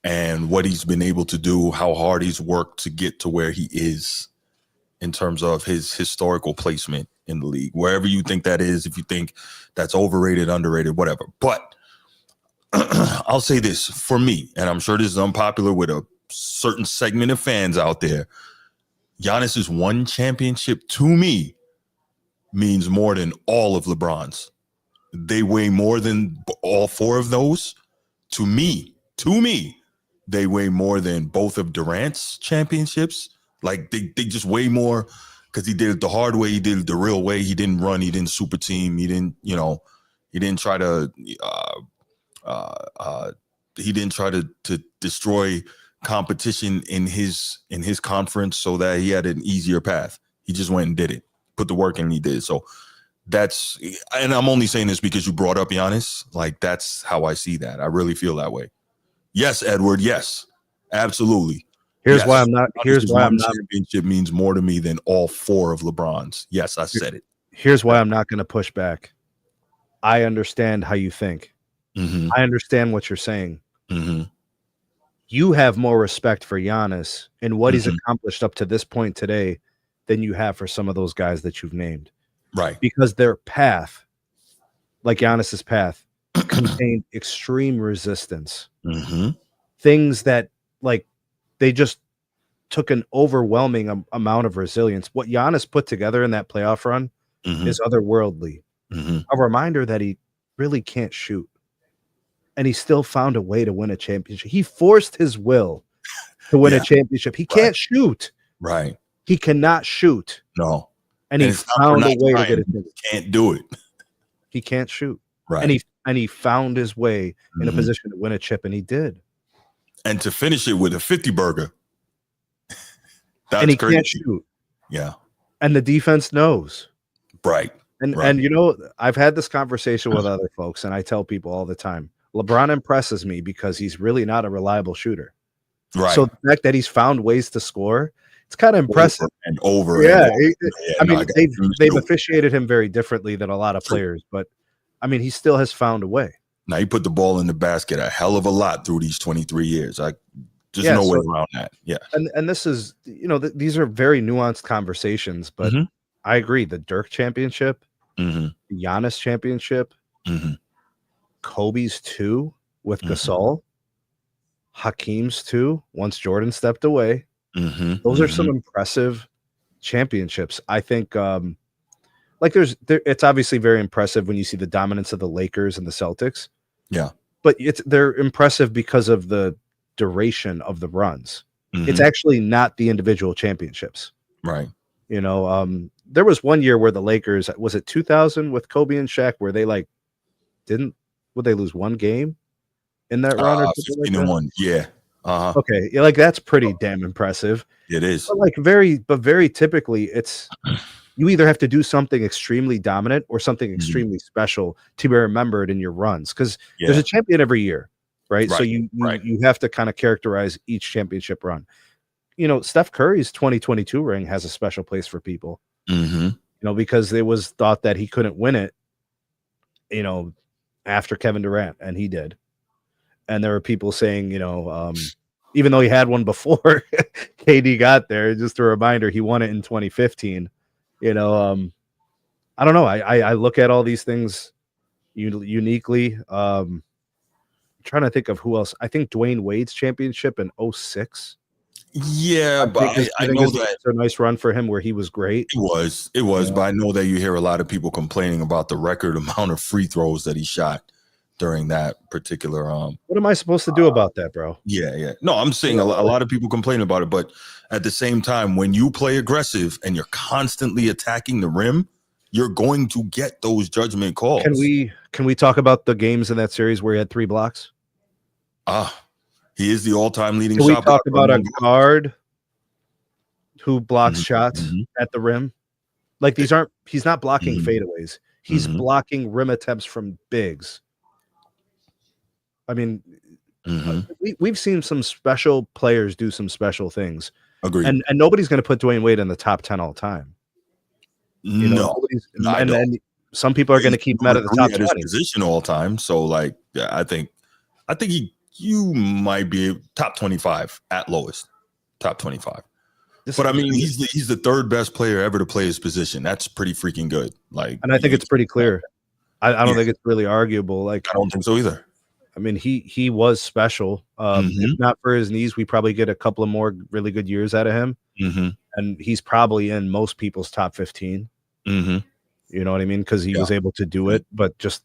and what he's been able to do, how hard he's worked to get to where he is in terms of his historical placement in the league, wherever you think that is, if you think that's overrated, underrated, whatever. But I'll say this for me, and I'm sure this is unpopular with a certain segment of fans out there. Giannis's one championship to me means more than all of LeBron's. They weigh more than all four of those. To me, they weigh more than both of Durant's championships. Like they just weigh more because he did it the hard way. He did it the real way. He didn't run. He didn't super team. He didn't, he didn't try to, to destroy competition in his conference so that he had an easier path. He just went and did it, put the work in, and he did. So that's, and I'm only saying this because you brought up Giannis. Like that's how I see that. I really feel that way. Yes, Edward. Yes, absolutely. Here's why I'm not. Championship means more to me than all four of LeBron's. Yes, I said it. Here's why I'm not going to push back. I understand how you think. Mm-hmm. I understand what you're saying. Mm-hmm. You have more respect for Giannis and what he's accomplished up to this point today than you have for some of those guys that you've named. Right. Because their path, like Giannis's path, contained extreme resistance. Mm-hmm. Things that, like, they just took an overwhelming amount of resilience. What Giannis put together in that playoff run is otherworldly. Mm-hmm. A reminder that he really can't shoot. And he still found a way to win a championship. He forced his will to win a championship. He can't shoot. Right. He cannot shoot. No. And he found a way to get it. He can't do it. He can't shoot. Right. And he found his way in a position to win a chip, and he did. And to finish it with a 50 burger. That's and he crazy. Can't shoot. Yeah. And the defense knows. Right. And right. and I've had this conversation with other folks, and I tell people all the time, LeBron impresses me because he's really not a reliable shooter. Right. So the fact that he's found ways to score, it's kind of impressive. Over. Yeah. I mean, they've officiated him very differently than a lot of players, but I mean, he still has found a way. Now, he put the ball in the basket a hell of a lot through these 23 years. No way around that. Yeah. And this is, these are very nuanced conversations, but I agree. The Dirk championship, the Giannis championship, Kobe's 2 with Gasol, Hakeem's 2 once Jordan stepped away. Those are some impressive championships. I think it's obviously very impressive when you see the dominance of the Lakers and the Celtics. Yeah. But they're impressive because of the duration of the runs. It's actually not the individual championships. Right. There was one year where the Lakers, was it 2000 with Kobe and Shaq, where they would they lose one game in that run? Or 15-1. Yeah. Okay. Yeah, that's pretty damn impressive. It is. But very typically it's, you either have to do something extremely dominant or something extremely special to be remembered in your runs. Because there's a champion every year, right? So you have to kind of characterize each championship run. Steph Curry's 2022 ring has a special place for people. Because it was thought that he couldn't win it, after Kevin Durant, and he did. And there were people saying, even though he had one before KD got there, just a reminder, he won it in 2015. I don't know. I look at all these things uniquely. I'm trying to think of who else. I think Dwayne Wade's championship in 06. Yeah, but I know that it's a nice run for him where he was great. It was, but I know that you hear a lot of people complaining about the record amount of free throws that he shot during that particular. What am I supposed to do about that, bro? Yeah. No, I'm saying a lot of people complain about it, but at the same time, when you play aggressive and you're constantly attacking the rim, you're going to get those judgment calls. Can we talk about the games in that series where he had 3 blocks? He is the all-time leading shot. Can we talk about a guard who blocks shots at the rim? He's not blocking fadeaways. He's blocking rim attempts from bigs. I mean, Mhm. we've seen some special players do some special things, Agreed. and nobody's going to put Dwayne Wade in the top 10 all time. You know, No, nobody's, I don't. and some people are going to keep him out of the top Agree at his 20. position all time. So, like, yeah, I think you might be top 25 at lowest, top 25. But I mean, he's the third best player ever to play his position. That's pretty freaking good. Like, and I think it's pretty clear. I don't think it's really arguable. Like, I don't think so either. I mean, he was special. If not for his knees, we probably get a couple of more really good years out of him. And he's probably in most people's top 15. You know what I mean? Because he was able to do it, but just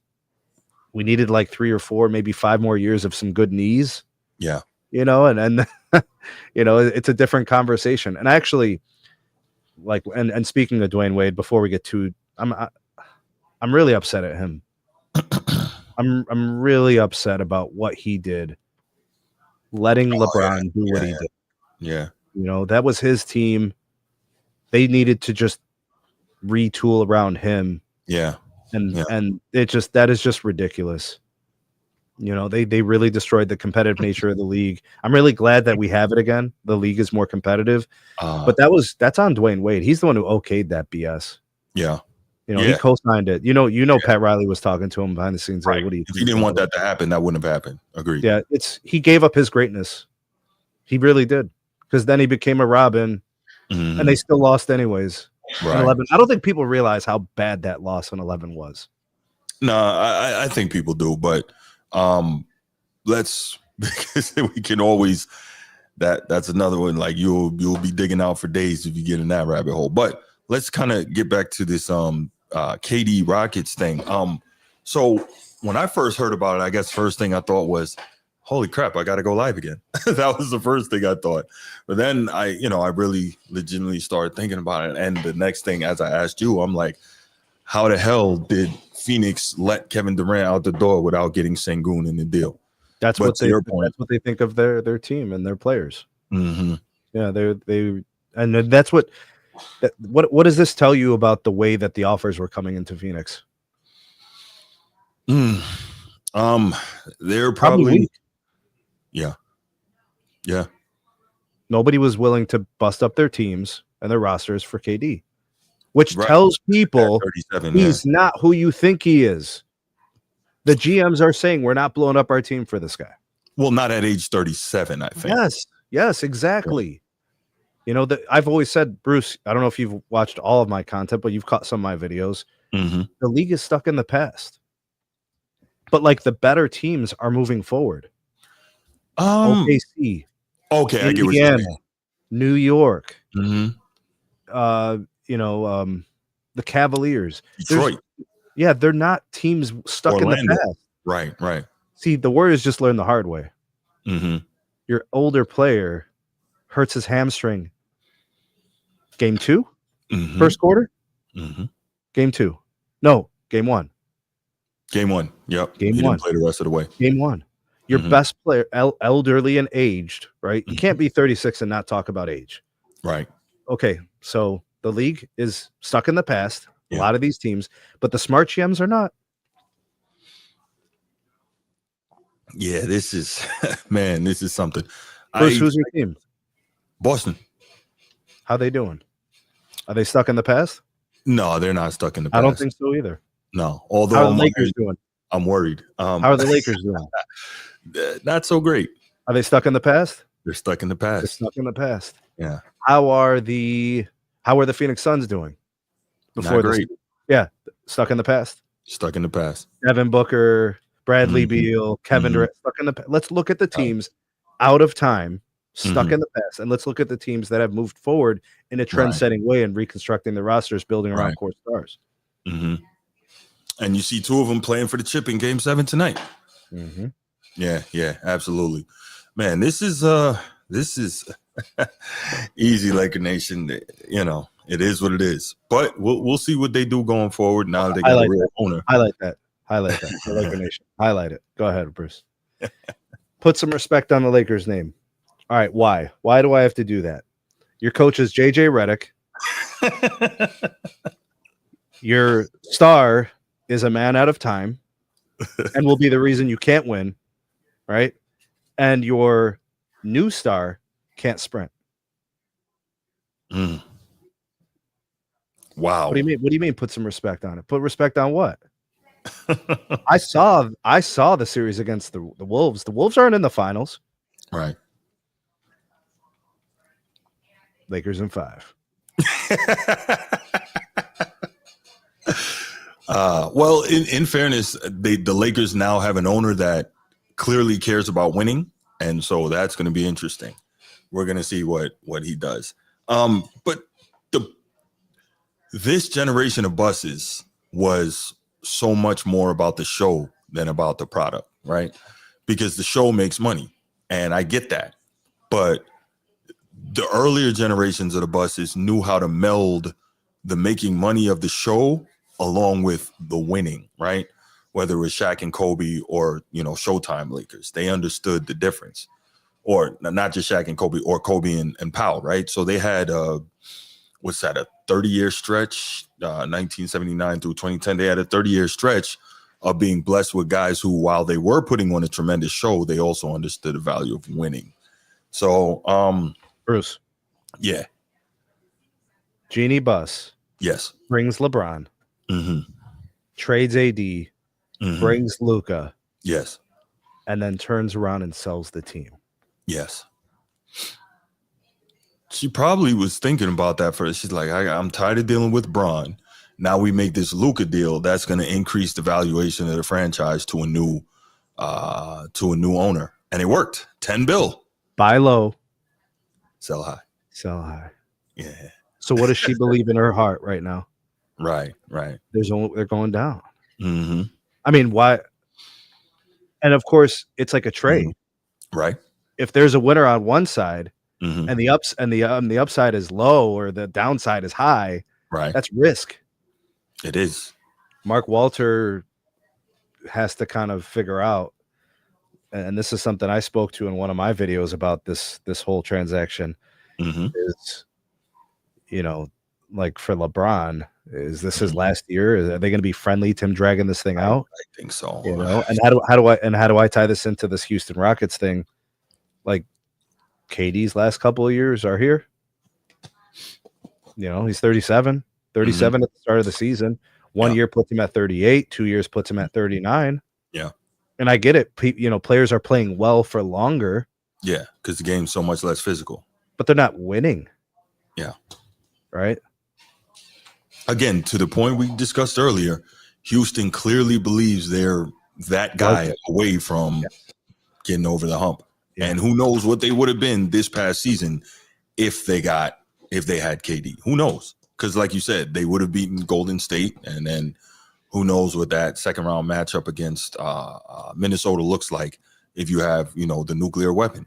we needed like 3 or 4, maybe 5 more years of some good knees. Yeah. You know, and you know, it's a different conversation. And actually, like, and speaking of Dwayne Wade, before we get to, I'm really upset at him. I'm really upset about what he did, letting LeBron do what he did. Yeah. You know, that was his team. They needed to just retool around him. Yeah. And it just, that is just ridiculous. You know, they really destroyed the competitive nature of the league. I'm really glad that we have it again. The league is more competitive. But that's on Dwayne Wade. He's the one who okayed that BS. Yeah. You know, he co-signed it. You know, Pat Riley was talking to him behind the scenes. Right. Like, what do you if he didn't want that to happen, that wouldn't have happened. Agreed. Yeah, he gave up his greatness. He really did. Because then he became a Robin, and they still lost anyways. Right. 11. I don't think people realize how bad that loss in 11 was. No, I think people do, but let's, because we can always, that's another one. Like you'll be digging out for days if you get in that rabbit hole. But let's kind of get back to this KD Rockets thing. So when I first heard about it, I guess first thing I thought was, holy crap, I got to go live again. That was the first thing I thought. But then I really legitimately started thinking about it. And the next thing, as I asked you, I'm like, how the hell did Phoenix let Kevin Durant out the door without getting Sengun in the deal? That's what they think of their team and their players. Yeah, they and that's what does this tell you about the way that the offers were coming into Phoenix? They're probably yeah. Nobody was willing to bust up their teams and their rosters for KD, which tells people he's not who you think he is. The GMs are saying we're not blowing up our team for this guy. Well, not at age 37, I think. Yes, exactly. Yeah. You know, I've always said, Bruce, I don't know if you've watched all of my content, but you've caught some of my videos. The league is stuck in the past. But like the better teams are moving forward. OKC. Okay, Indiana, I get what you're saying. New York. You know, the Cavaliers. Detroit. They're not teams stuck Orlando. in the past. Right. See, the Warriors just learned the hard way. Your older player hurts his hamstring. Game 2? First quarter? Game 2. No, game 1. Game 1. Yep. Game 1. Didn't play the rest of the way. Game 1. Your best player, elderly and aged, right? You can't be 36 and not talk about age. Right. Okay, so the league is stuck in the past. A lot of these teams, but the smart GMs are not. Yeah, this is man, this is something. Bruce, who's your team? Boston. How they doing? Are they stuck in the past? No, they're not stuck in the past. I don't think so either. No, although how are the Lakers doing? I'm worried. How are the Lakers doing? Not so great. Are they stuck in the past? They're stuck in the past. They're stuck in the past. Yeah. How are the Phoenix Suns doing? Not great. Stuck in the past. Stuck in the past. Devin Booker, Bradley Beal, Kevin Durant, stuck in the past. Let's look at the teams out of time, stuck in the past, and let's look at the teams that have moved forward in a trend-setting way and reconstructing the rosters, building around core stars. And you see 2 of them playing for the chip in Game 7 tonight. Yeah, absolutely. Man, this is easy, Laker Nation. You know, it is what it is. But we'll see what they do going forward now that they got a real owner. Highlight that. The Laker Nation. Highlight it. Go ahead, Bruce. Put some respect on the Lakers name. All right, why? Why do I have to do that? Your coach is JJ Redick. Your star is a man out of time and will be the reason you can't win. right? And your new star can't sprint. Wow. What do you mean? What do you mean? Put some respect on it. Put respect on what? I saw the series against the Wolves. The Wolves aren't in the finals. Right. Lakers in 5. Well, in fairness, the Lakers now have an owner that clearly cares about winning, and so that's going to be interesting. We're going to see what he does. But this generation of buses was so much more about the show than about the product, right? Because the show makes money, and I get that. But the earlier generations of the buses knew how to meld the making money of the show along with the winning, right? Whether it was Shaq and Kobe or, Showtime Lakers, they understood the difference. Or not just Shaq and Kobe, or Kobe and Powell, right? So they had, a 30-year stretch, 1979 through 2010. They had a 30-year stretch of being blessed with guys who, while they were putting on a tremendous show, they also understood the value of winning. So, Bruce. Yeah. Jeannie Buss. Yes. Brings LeBron. Mm-hmm. Trades AD. Mm-hmm. Brings Luka. Yes. And then turns around and sells the team. Yes. She probably was thinking about that first. She's like, I'm tired of dealing with Bron. Now we make this Luka deal that's going to increase the valuation of the franchise to a new owner. And it worked. $10 billion. Buy low. Sell high. Sell high. Yeah. So what does she believe in her heart right now? Right. They're going down. Mm-hmm. I mean, why? And of course, it's like a trade. Mm-hmm. Right. If there's a winner on one side, mm-hmm. and the upside is low or the downside is high, right, that's risk. It is. Mark Walter has to kind of figure out, and this is something I spoke to in one of my videos about this whole transaction, mm-hmm. is, like for LeBron, is this his last year? Are they going to be friendly to him dragging this thing out? I think so. And how do I tie this into this Houston Rockets thing? Like, KD's last couple of years are here. He's 37 mm-hmm. at the start of the season. 1 year puts him at 38. 2 years puts him at 39. Yeah. And I get it. Players are playing well for longer. Yeah, because the game's so much less physical. But they're not winning. Yeah. Right? Again, to the point we discussed earlier, Houston clearly believes they're that guy away from getting over the hump. Yeah. And who knows what they would have been this past season if they had KD. Who knows? Because like you said, they would have beaten Golden State, and then who knows what that second round matchup against Minnesota looks like if you have, the nuclear weapon.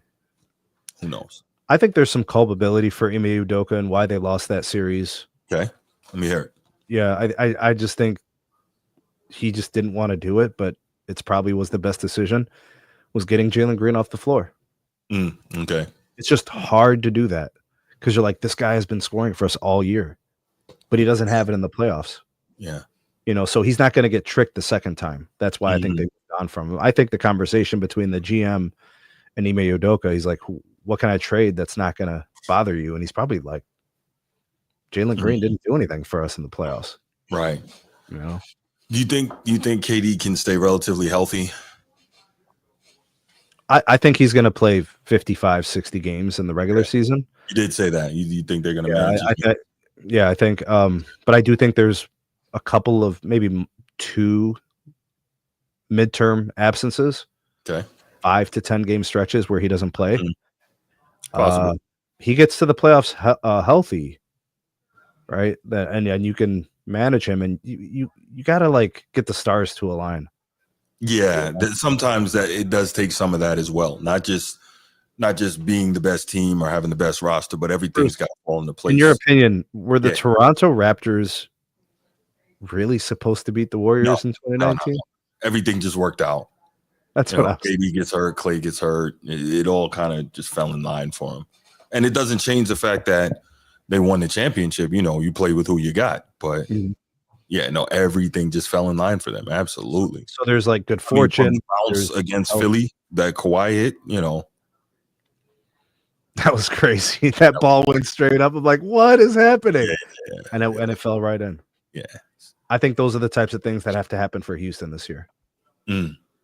Who knows? I think there's some culpability for Ime Udoka and why they lost that series. Okay, let me hear it. Yeah, I just think he just didn't want to do it, but it's probably was the best decision, was getting Jalen Green off the floor. Okay. It's just hard to do that because you're like, this guy has been scoring for us all year, but he doesn't have it in the playoffs. Yeah. So he's not going to get tricked the second time. That's why I think they've gone from him. I think the conversation between the GM and Ime Udoka, he's like, what can I trade that's not going to bother you? And he's probably like, Jalen Green didn't do anything for us in the playoffs. Right. Do you think KD can stay relatively healthy? I think he's going to play 55, 60 games in the regular season. You did say that. You think they're going to manage it? I think. But I do think there's a couple of maybe 2 midterm absences. Okay. 5 to 10 game stretches where he doesn't play. Possible. He gets to the playoffs healthy, right? And you can manage him, and you got to get the stars to align. Yeah, sometimes that it does take some of that as well. Not just being the best team or having the best roster, but everything's got to fall into place. In your opinion, were the Toronto Raptors really supposed to beat the Warriors in 2019? No. Everything just worked out. That's what I was KD gets hurt, Clay gets hurt. It all kind of just fell in line for him. And it doesn't change the fact that they won the championship. You play with who you got, but Yeah, no, everything just fell in line for them. Absolutely. So there's like good fortune. Bounce against Philly, that Kawhi hit, That was crazy. That ball went straight up. I'm like, what is happening? Yeah, and it fell right in. Yeah. I think those are the types of things that have to happen for Houston this year.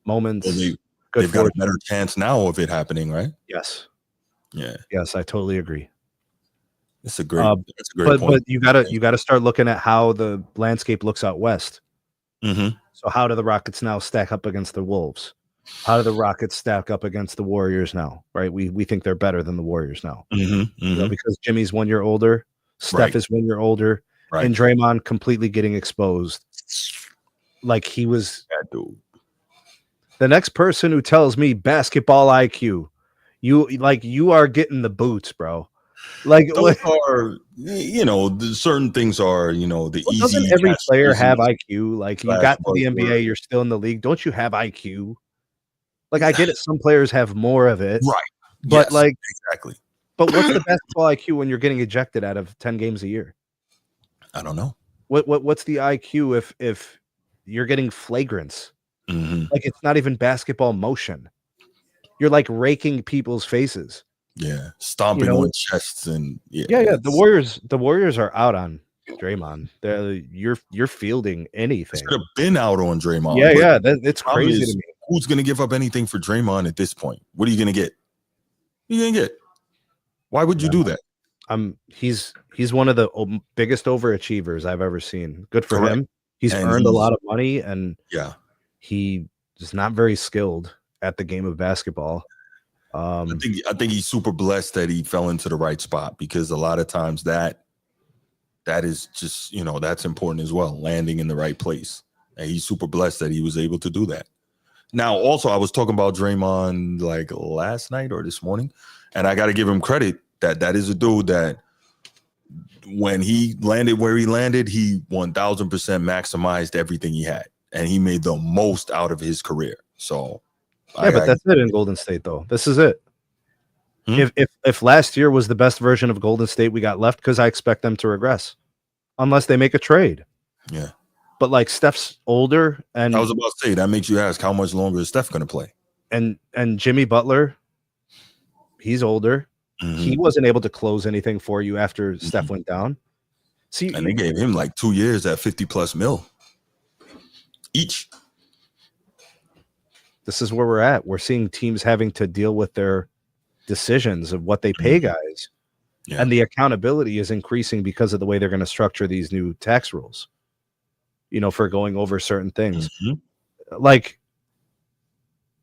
Moments. Well, they've got a better chance now of it happening, right? Yes. Yeah. Yes, I totally agree. That's a great point. But you gotta start looking at how the landscape looks out west. So how do the Rockets now stack up against the Wolves? How do the Rockets stack up against the Warriors now? Right, we think they're better than the Warriors now. Because Jimmy's 1 year older, Steph is 1 year older, and Draymond completely getting exposed. Like he was. The next person who tells me basketball IQ, you are getting the boots, bro. Like those are, certain things are, the easy. Doesn't every player have IQ? Like you got to the NBA, you're still in the league. Don't you have IQ? Like I get it. Some players have more of it, right? But yes, exactly. But what's the basketball IQ when you're getting ejected out of 10 games a year? I don't know. What's the IQ if you're getting flagrants? Like it's not even basketball motion. You're like raking people's faces. Yeah, stomping on chests and The Warriors are out on Draymond. You're fielding anything. Should have been out on Draymond. Yeah, it's crazy to me. Who's gonna give up anything for Draymond at this point? What are you gonna get? Why would you do that? He's one of the biggest overachievers I've ever seen. Good for him. He's earned a lot of money, and he is not very skilled at the game of basketball. I think he's super blessed that he fell into the right spot, because a lot of times that is just, that's important as well, landing in the right place. And he's super blessed that he was able to do that. Now, also, I was talking about Draymond like last night or this morning, and I got to give him credit that is a dude that when he landed where he landed, he 1000% maximized everything he had, and he made the most out of his career. So but that's it in Golden State, though. This is it. If last year was the best version of Golden State we got left, because I expect them to regress unless they make a trade. Yeah. But like Steph's older, and I was about to say that makes you ask, how much longer is Steph going to play? And Jimmy Butler, he's older. He wasn't able to close anything for you after Steph went down. See, and they gave him like 2 years at $50+ million each. This is where we're at. We're seeing teams having to deal with their decisions of what they pay guys. Yeah. And the accountability is increasing because of the way they're going to structure these new tax rules, for going over certain things. Like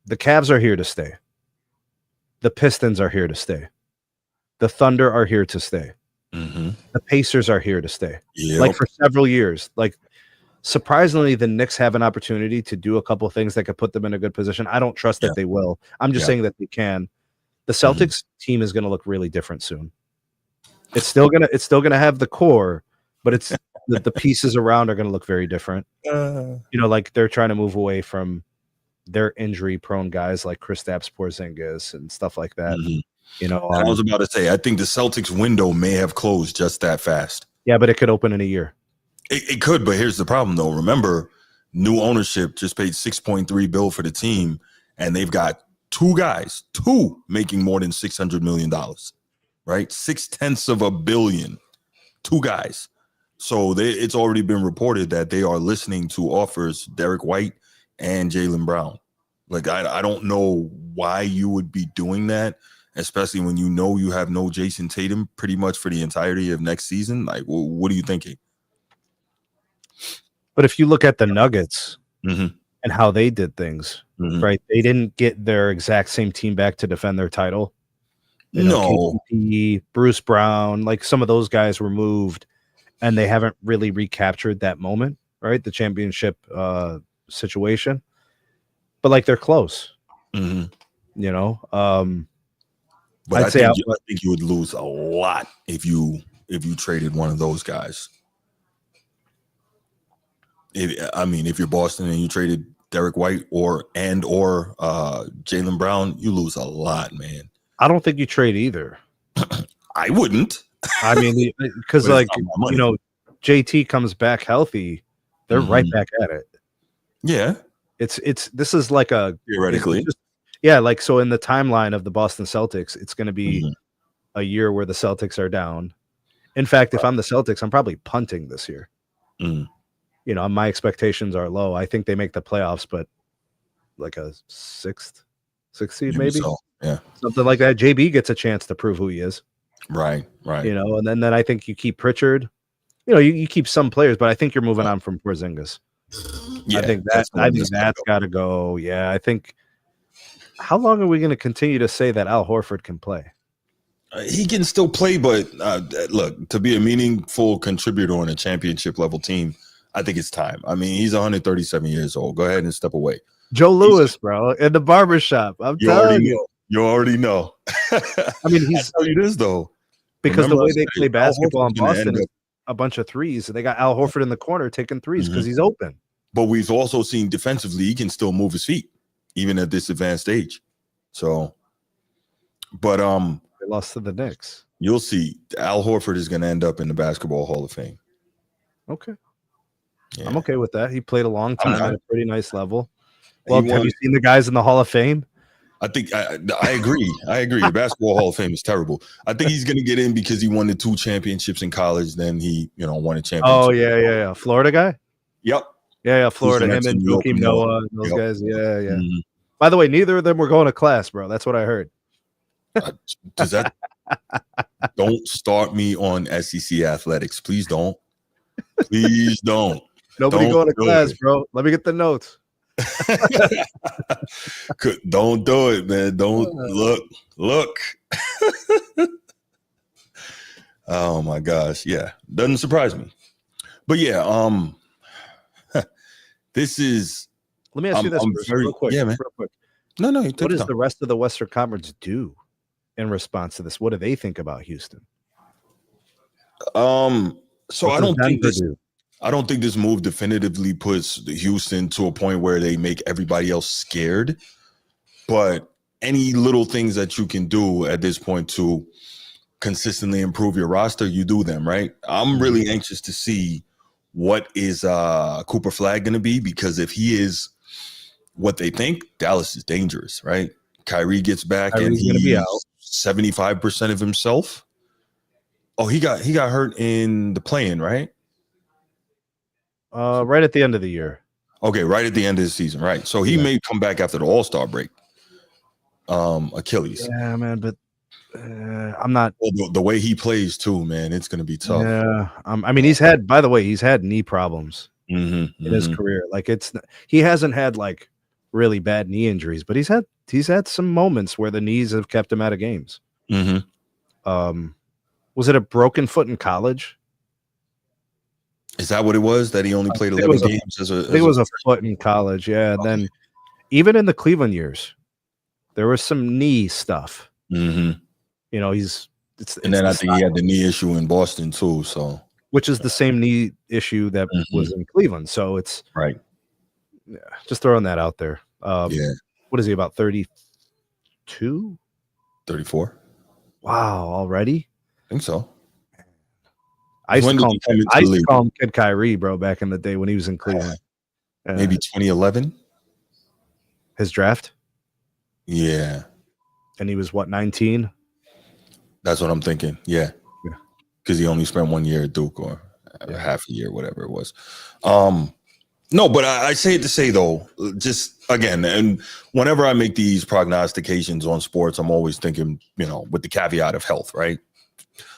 the Cavs are here to stay. The Pistons are here to stay. The Thunder are here to stay. The Pacers are here to stay. Like for several years. Like surprisingly, the Knicks have an opportunity to do a couple of things that could put them in a good position. I don't trust that they will. I'm just saying that they can. The Celtics team is going to look really different soon. It's still gonna have the core, but it's the pieces around are going to look very different. Like they're trying to move away from their injury-prone guys like Kristaps Porzingis and stuff like that. I was about to say, I think the Celtics window may have closed just that fast. Yeah, but it could open in a year. It could, but here's the problem, though. Remember, new ownership just paid $6.3 billion for the team, and they've got two making more than $600 million, right? 0.6 billion, two guys. So it's already been reported that they are listening to offers, Derek White and Jalen Brown. Like, I don't know why you would be doing that, especially when you have no Jason Tatum pretty much for the entirety of next season. Like, what are you thinking? But if you look at the Nuggets and how they did things, right? They didn't get their exact same team back to defend their title. KCP, Bruce Brown, like some of those guys were moved, and they haven't really recaptured that moment, right? The championship situation. But like they're close, But I think you would lose a lot if you traded one of those guys. If you're Boston and you traded Derek White or Jalen Brown, you lose a lot, man. I don't think you trade either. I wouldn't. Because JT comes back healthy. they're right back at it. Yeah. This is like a Theoretically. like so in the timeline of the Boston Celtics, it's going to be a year where the Celtics are down. In fact, if I'm the Celtics, I'm probably punting this year. My expectations are low. I think they make the playoffs, but like a sixth seed, maybe. So, yeah. Something like that. JB gets a chance to prove who he is. Right. And then I think you keep Pritchard. You keep some players, but I think you're moving on from Porzingis. Yeah, I think that's got to go. Yeah, I think. How long are we going to continue to say that Al Horford can play? He can still play, but look, to be a meaningful contributor on a championship level team, I think it's time. I mean, he's 137 years old. Go ahead and step away. Joe Lewis, bro, in the barbershop. I'm telling you. You already know. I mean, I'll tell you this, though. Because the way they play basketball in Boston is a bunch of threes. They got Al Horford in the corner taking threes because he's open. But we've also seen defensively, he can still move his feet, even at this advanced age. So, but they lost to the Knicks. You'll see. Al Horford is going to end up in the Basketball Hall of Fame. Okay. Yeah. I'm okay with that. He played a long time at a pretty nice level. Well, have you seen the guys in the Hall of Fame? I think I agree. The Basketball Hall of Fame is terrible. I think he's going to get in because he won the 2 championships in college. Then he, won a championship. Oh, yeah. Florida guy? Yep. Yeah. Florida, him and Joakim Noah and those guys. Yeah. By the way, neither of them were going to class, bro. That's what I heard. Does that? Don't start me on SEC athletics. Please don't. Please don't. Nobody going to class, bro. Let me get the notes. Don't do it, man. Don't look. Oh my gosh. Yeah. Doesn't surprise me. But yeah, this is. Let me ask you this real quick. Yeah, man. Real quick. No. What does the rest of the Western Conference do in response to this? What do they think about Houston? So I don't think this move definitively puts Houston to a point where they make everybody else scared. But any little things that you can do at this point to consistently improve your roster, you do them, right? I'm really anxious to see what is Cooper Flag going to be, because if he is what they think, Dallas is dangerous, right? Kyrie gets back and he's going to be out 75% of himself. Oh, he got hurt in the play-in, right? Right at the end of the year. Okay, right at the end of the season, right? So he may come back after the All-Star break. Achilles. Yeah, man, but I'm not. Well, the way he plays too, man, it's going to be tough. Yeah, I mean, he's had knee problems in his career. Like he hasn't had like really bad knee injuries, but he's had some moments where the knees have kept him out of games. Was it a broken foot in college? Is that what it was? That he only played 11 games as a? It was a foot in college, yeah. And then even in the Cleveland years, there was some knee stuff. And then I think he had the knee issue in Boston too. So, which is the same knee issue that was in Cleveland. So it's right. Yeah, just throwing that out there. What is he, about 32? 34? Wow, already? I think so. I used to call him Kid Kyrie, bro, back in the day when he was in Cleveland. Maybe 2011? His draft? Yeah. And he was, 19? That's what I'm thinking. Yeah. Because he only spent 1 year at Duke, or half a year, whatever it was. No, but I say it to say, though, just again, and whenever I make these prognostications on sports, I'm always thinking, with the caveat of health, right?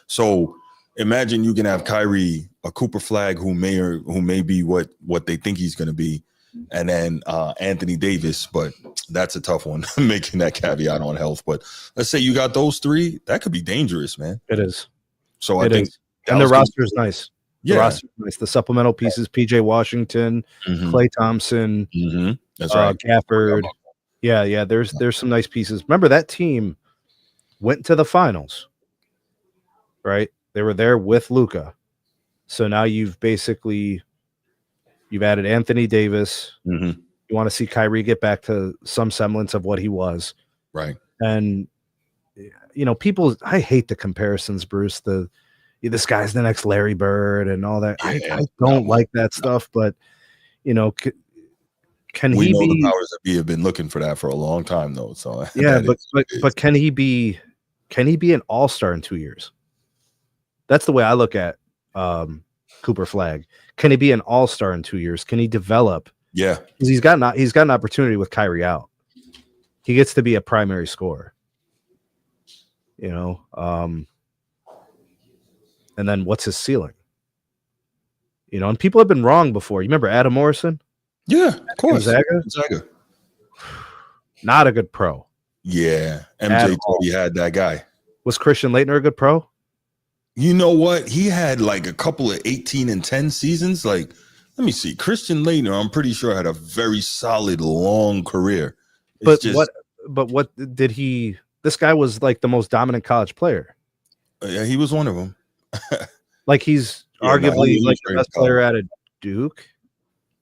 So imagine you can have Kyrie, a Cooper Flag who may be what they think he's going to be, and then Anthony Davis, but that's a tough one, making that caveat on health. But let's say you got those three, that could be dangerous, man. It is. So I think, and the roster is nice. Yeah, the roster is nice. The supplemental pieces: PJ Washington, Klay Thompson, that's right, Gafford. Yeah. There's some nice pieces. Remember that team went to the finals, right? They were there with Luka. So now you've added Anthony Davis. You want to see Kyrie get back to some semblance of what he was. Right. And, people, I hate the comparisons, Bruce. this guy's the next Larry Bird and all that. Yeah, I don't like that stuff, but can we he know the be? powers that be have been looking for that for a long time, though. So Yeah, but can he be? Can he be an all-star in 2 years? That's the way I look at Cooper Flag. Can he be an all-star in 2 years? Can he develop? Yeah, Because he's got an opportunity with Kyrie out. He gets to be a primary scorer. And then what's his ceiling? And people have been wrong before. You remember Adam Morrison? yeah, of course. Gonzaga? Not a good pro. Yeah, MJ thought he had that guy. Was Christian Laettner a good pro? You know what? He had like a couple of 18 and 10 seasons. Like, let me see. Christian Laettner, I'm pretty sure, had a very solid, long career. But what did he? This guy was like the most dominant college player. Yeah, he was one of them. Like he's arguably like the best player out of Duke.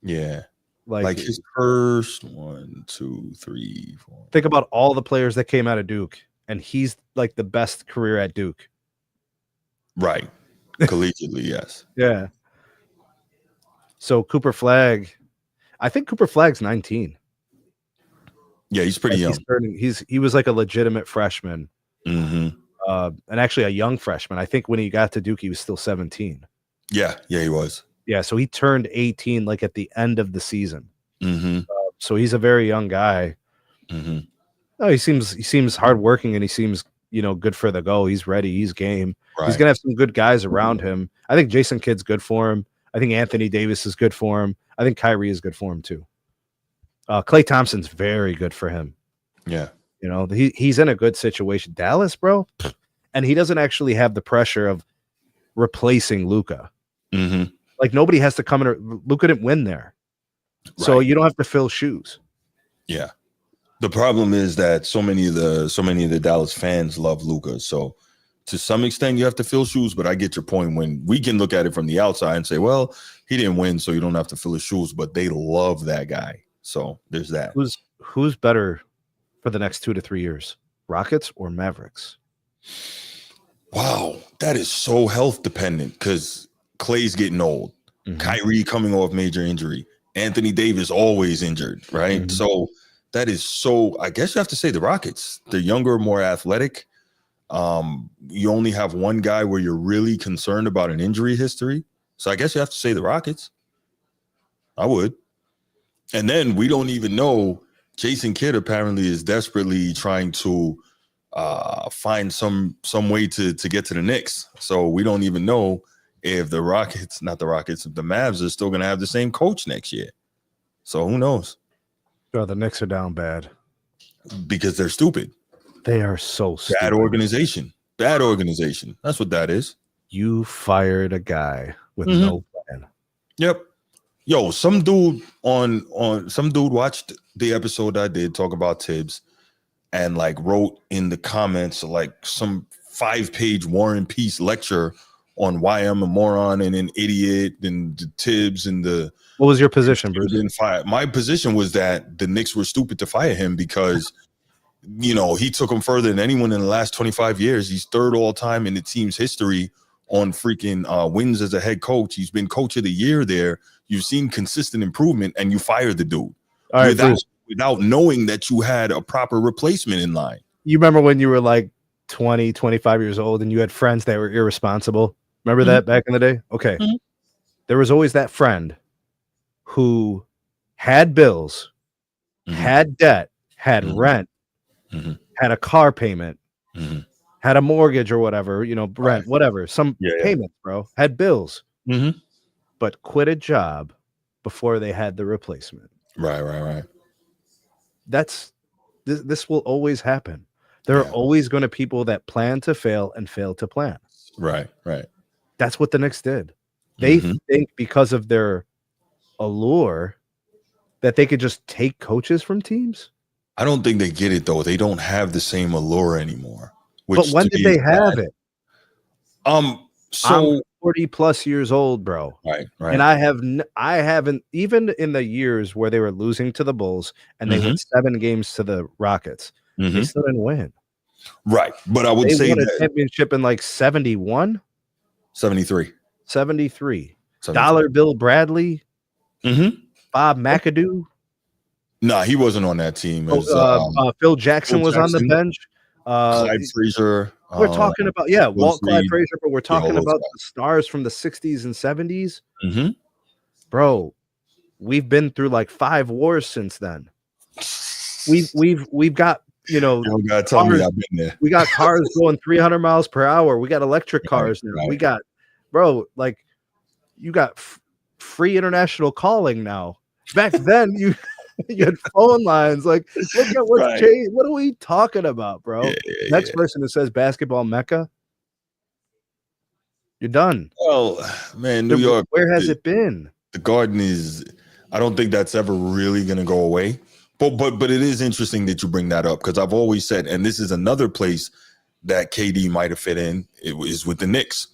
Yeah. Like his first 1, 2, 3, 4. Think about all the players that came out of Duke, and he's like the best career at Duke. Right. Collegiately, yes. Yeah. So Cooper Flag, I think Cooper Flag's 19. Yeah, he's pretty young. He was like a legitimate freshman. Mm-hmm. And actually a young freshman. I think when he got to Duke, he was still 17. Yeah, he was. Yeah, so he turned 18 like at the end of the season. Mm-hmm. So he's a very young guy. Mm-hmm. Oh, he seems hardworking and he seems good for the go. He's ready. He's game. Right. He's gonna have some good guys around him. I think Jason Kidd's good for him. I think Anthony Davis is good for him. I think Kyrie is good for him too. Klay Thompson's very good for him. Yeah. He's in a good situation. Dallas, bro, and he doesn't actually have the pressure of replacing Luka. Mm-hmm. Like nobody has to come in. Luka didn't win there, so you don't have to fill shoes. Yeah. The problem is that so many of the Dallas fans love Luka. So to some extent, you have to fill shoes. But I get your point. When we can look at it from the outside and say, well, he didn't win, so you don't have to fill his shoes. But they love that guy. So there's that. Who's better for the next 2 to 3 years, Rockets or Mavericks? Wow, that is so health dependent because Klay's getting old. Mm-hmm. Kyrie coming off major injury. Anthony Davis always injured, right? Mm-hmm. So that is so. I guess you have to say the Rockets. They're younger, more athletic. You only have one guy where you're really concerned about an injury history. So I guess you have to say the Rockets. I would. And then we don't even know. Jason Kidd apparently is desperately trying to find some way to get to the Knicks. So we don't even know if the Mavs are still going to have the same coach next year. So who knows? Oh, the Knicks are down bad. Because they're stupid. They are so stupid. Bad organization. That's what that is. You fired a guy with no plan. Yep. Yo, some dude watched the episode I did talk about Tibbs and like wrote in the comments like some 5-page War and Peace lecture on why I'm a moron and an idiot and the Tibbs and the. What was your position, Bruce? My position was that the Knicks were stupid to fire him because, he took him further than anyone in the last 25 years. He's third all time in the team's history on freaking wins as a head coach. He's been coach of the year there. You've seen consistent improvement and you fired the dude without knowing that you had a proper replacement in line. You remember when you were like 20, 25 years old and you had friends that were irresponsible? Remember that back in the day? Okay. Mm-hmm. There was always that friend who had bills, had debt, had rent, had a car payment, had a mortgage or whatever, rent, whatever, some payments, bro, had bills, but quit a job before they had the replacement. Right. This will always happen. There are always going to be people that plan to fail and fail to plan. Right. That's what the Knicks did. They think because of their allure that they could just take coaches from teams. I don't think they get it though. They don't have the same allure anymore. But when did they have it? So I'm 40 plus years old, bro. Right. And I haven't even in the years where they were losing to the Bulls and they went 7 games to the Rockets. They still didn't win. Right. But I would say won a that championship in like 71. 73. 73. Dollar Bill Bradley. Bob McAdoo. Nah, he wasn't on that team. Phil Jackson was on the bench. Clyde Frazier. We're talking about Clyde Frazier, but we're talking about the stars from the 60s and 70s. Bro, we've been through like 5 wars since then. We've got, you gotta tell me I've been there. We got cars going 300 miles per hour. We got electric cars now. Right. We got, bro, like you got free international calling now. Back then you had phone lines. Like, look at what's changed. What are we talking about, bro? Next person who says basketball Mecca, you're done. Well, man, New York. Where has it been? The Garden is. I don't think that's ever really going to go away. But it is interesting that you bring that up, because I've always said, and this is another place that KD might have fit in. It is with the Knicks.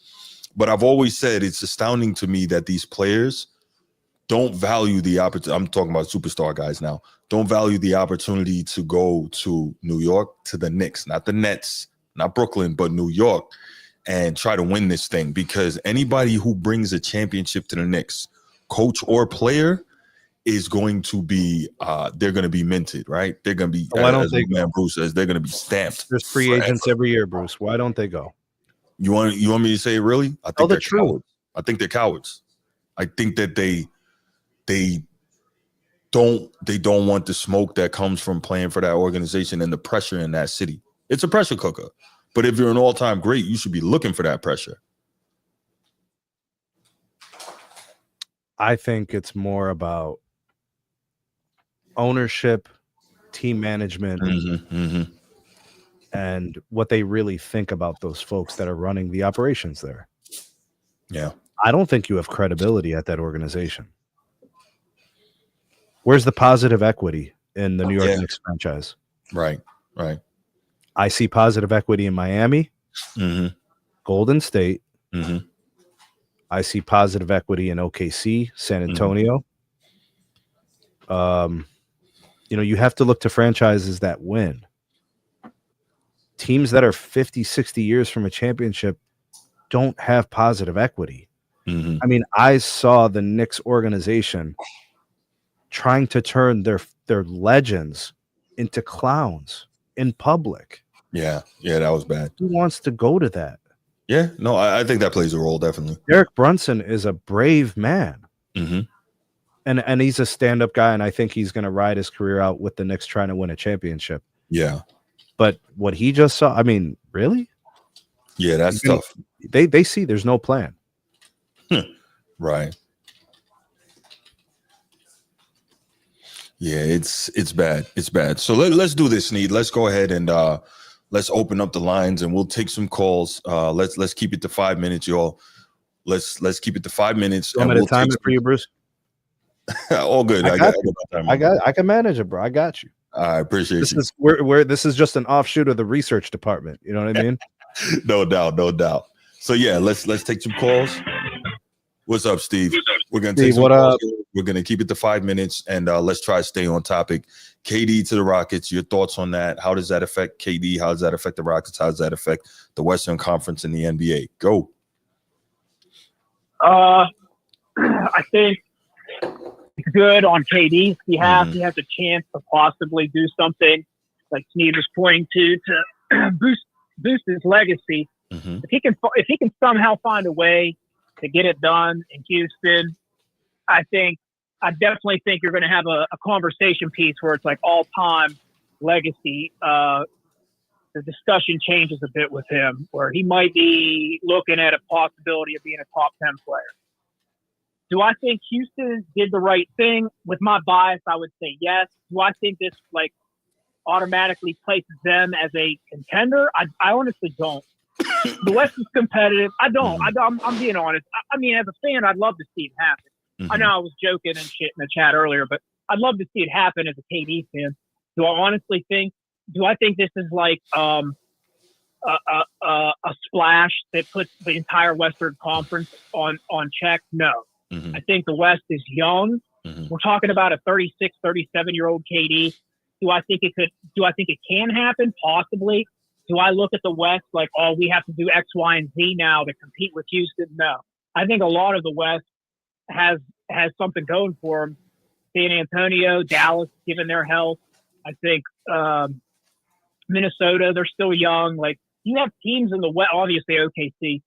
But I've always said it's astounding to me that these players don't value the opportunity. I'm talking about superstar guys now. Don't value the opportunity to go to New York, to the Knicks, not the Nets, not Brooklyn, but New York, and try to win this thing. Because anybody who brings a championship to the Knicks, coach or player, is going to be they're going to be minted, right? They're going to be. Why don't they go? Bruce says they're going to be stamped. There's free agents every year, Bruce. Why don't they go? You want me to say it really? I think they're cowards. I think they're cowards. I think that they don't want the smoke that comes from playing for that organization and the pressure in that city. It's a pressure cooker. But if you're an all-time great, you should be looking for that pressure. I think it's more about ownership, team management, and what they really think about those folks that are running the operations there. Yeah. I don't think you have credibility at that organization. Where's the positive equity in the New York Knicks franchise? Right. I see positive equity in Miami, Golden State. I see positive equity in OKC, San Antonio. You have to look to franchises that win. Teams that are 50, 60 years from a championship don't have positive equity. I mean, I saw the Knicks organization trying to turn their legends into clowns in public. Yeah, that was bad. Who wants to go to that? Yeah, no, I think that plays a role, definitely. Derek Brunson is a brave man. And he's a stand-up guy, and I think he's going to ride his career out with the Knicks trying to win a championship. Yeah. But what he just saw, I mean, really? Yeah, that's tough. They see there's no plan. Right. Yeah, it's bad. It's bad. So let's do this, Sneed. Let's go ahead and let's open up the lines, and we'll take some calls. Let's keep it to 5 minutes, y'all. Let's keep it to 5 minutes. I'm going to time it for you, Bruce. All good. I can manage it, bro. I got you. I appreciate you. This is just an offshoot of the research department. You know what I mean? No doubt. So yeah, let's take some calls. What's up, Steve? We're gonna take some calls. We're gonna keep it to 5 minutes, and let's try to stay on topic. KD to the Rockets. Your thoughts on that? How does that affect KD? How does that affect the Rockets? How does that affect the Western Conference and the NBA? Go. I think it's good on KD's behalf. He has a chance to possibly do something like Sneed was pointing to boost his legacy. If he can somehow find a way to get it done in Houston, I definitely think you're going to have a conversation piece where it's like all-time legacy. The discussion changes a bit with him, where he might be looking at a possibility of being a top 10 player. Do I think Houston did the right thing? With my bias, I would say yes. Do I think this automatically places them as a contender? I honestly don't. The West is competitive. I don't. I'm being honest. I mean, as a fan, I'd love to see it happen. I know I was joking and shit in the chat earlier, but I'd love to see it happen as a KD fan. Do I think this is like a splash that puts the entire Western Conference on check? No. I think the West is young. We're talking about a 36, 37-year-old KD. Do I think it can happen? Possibly. Do I look at the West like, oh, we have to do X, Y, and Z now to compete with Houston? No. I think a lot of the West has something going for them. San Antonio, Dallas, given their health. I think Minnesota, they're still young. Like, you have teams in the West, obviously OKC.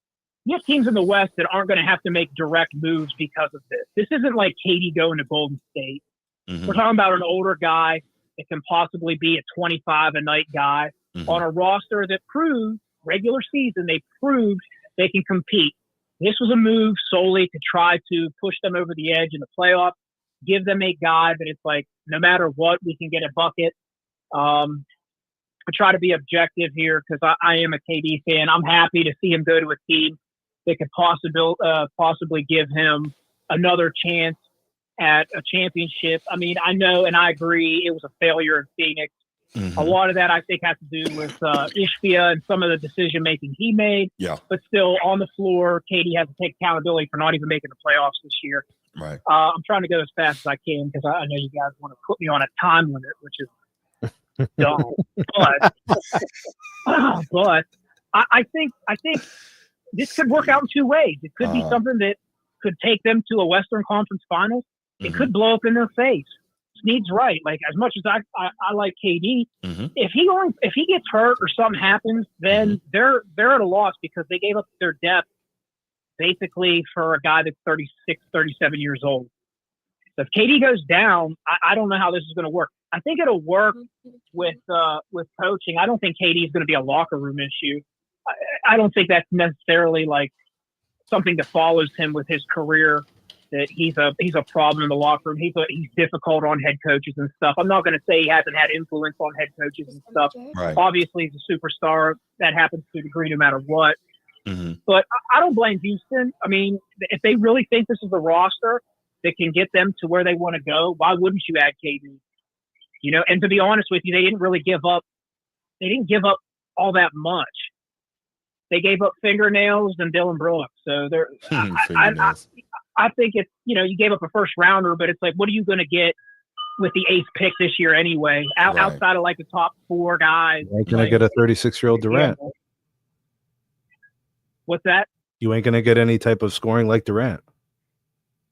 You have teams in the West that aren't going to have to make direct moves because of this. This isn't like KD going to Golden State. Mm-hmm. We're talking about an older guy that can possibly be a 25-a-night guy on a roster that proved, regular season, they proved they can compete. This was a move solely to try to push them over the edge in the playoffs, give them a guy that it's like, no matter what, we can get a bucket. I try to be objective here because I am a KD fan. I'm happy to see him go to a team that could possibly give him another chance at a championship. I mean, I know and I agree it was a failure in Phoenix. Mm-hmm. A lot of that I think has to do with Ishbia and some of the decision making he made. Yeah. But still, on the floor, KD has to take accountability for not even making the playoffs this year. Right. I'm trying to go as fast as I can because I know you guys want to put me on a time limit, which is dumb. But I think this could work out in two ways. It could be something that could take them to a Western Conference Finals. It could blow up in their face. Snead's right. Like, as much as I like KD, if he gets hurt or something happens, then they're at a loss because they gave up their depth basically for a guy that's 36, 37 years old. So if KD goes down, I don't know how this is going to work. I think it'll work with coaching. I don't think KD is going to be a locker room issue. I don't think that's necessarily like something that follows him with his career. That he's a problem in the locker room. He's difficult on head coaches and stuff. I'm not going to say he hasn't had influence on head coaches and stuff. Right. Obviously, he's a superstar. That happens to a degree no matter what. Mm-hmm. But I don't blame Houston. I mean, if they really think this is a roster that can get them to where they want to go, why wouldn't you add KD? You know, and to be honest with you, they didn't really give up. They didn't give up all that much. They gave up fingernails and Dillon Brooks. So they're. I think it's, you know, you gave up a first rounder, but it's like, what are you going to get with the 8th pick this year anyway? Outside of like the top 4 guys. You ain't going to get a 36-year-old Durant. What's that? You ain't going to get any type of scoring like Durant.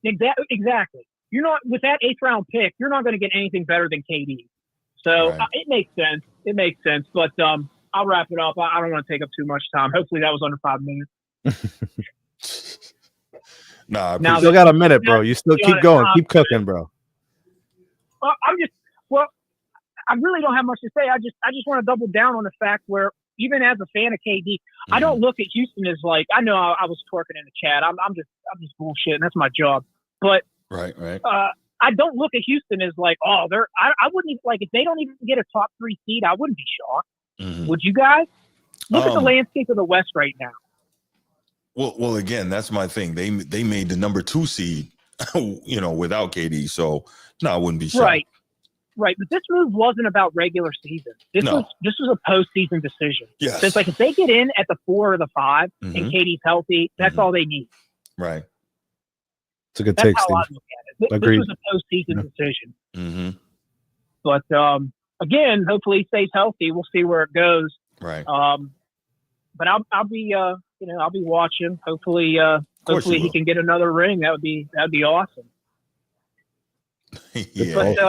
Exactly. You're not, with that 8th round pick, you're not going to get anything better than KD. So it makes sense. It makes sense. But I'll wrap it up. I don't want to take up too much time. Hopefully that was under 5 minutes. Nah, you still got a minute, bro. You still keep going. Keep cooking, bro. I really don't have much to say. I just want to double down on the fact where, even as a fan of KD, I don't look at Houston as like, I know I was twerking in the chat. I'm just bullshitting. That's my job. But right. I don't look at Houston as like, oh, I wouldn't even, like, if they don't even get a top 3 seed, I wouldn't be shocked. Would you guys? Look at the landscape of the West right now. Well, again, that's my thing. They made the number 2 seed, you know, without KD. So no, I wouldn't be shocked. Right. But this move wasn't about regular season. This was a postseason decision. Yes. So it's like, if they get in at the 4 or the 5 and KD's healthy, that's all they need. Right. It's a good take, Steve. I look at it. This was a postseason decision. Mm-hmm. But again, hopefully he stays healthy. We'll see where it goes. Right. But I'll be I'll be watching. Hopefully he can get another ring. That'd be awesome. Yeah. But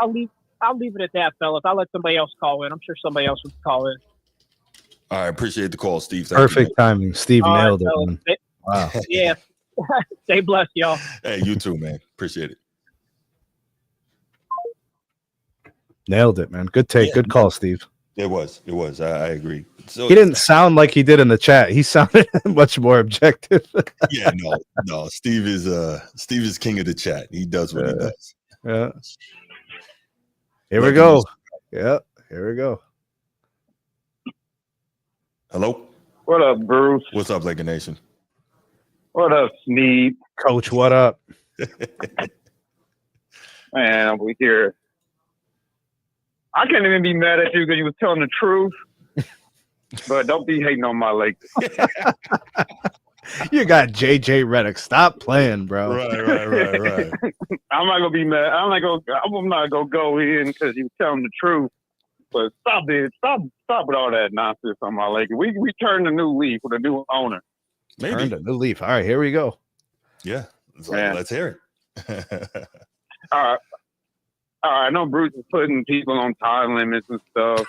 I'll leave it at that, fellas. I'll let somebody else call in. I'm sure somebody else would call in. All right, appreciate the call, Steve. Perfect timing. Steve nailed it. Man. Wow. Yeah. Stay blessed, y'all. Hey, you too, man. Appreciate it. Nailed it, man. Good take. Good call, Steve. It was. I agree. So he didn't sound like he did in the chat. He sounded much more objective. Yeah, no. Steve is king of the chat. He does what he does. Yeah. Here we go. Yeah. Here we go. Hello. What up, Bruce? What's up, Laker Nation? What up, Sneed? Coach, what up? Man, we here. I can't even be mad at you because you was telling the truth. But don't be hating on my Lakers. You got JJ Redick. Stop playing, bro. Right. I'm not gonna be mad. I'm not gonna go in because you was telling the truth. But stop with all that nonsense on my Lakers. We turned a new leaf with a new owner. Maybe. Turned a new leaf. All right, here we go. Yeah. It's like, let's hear it. All right. I know Bruce is putting people on time limits and stuff.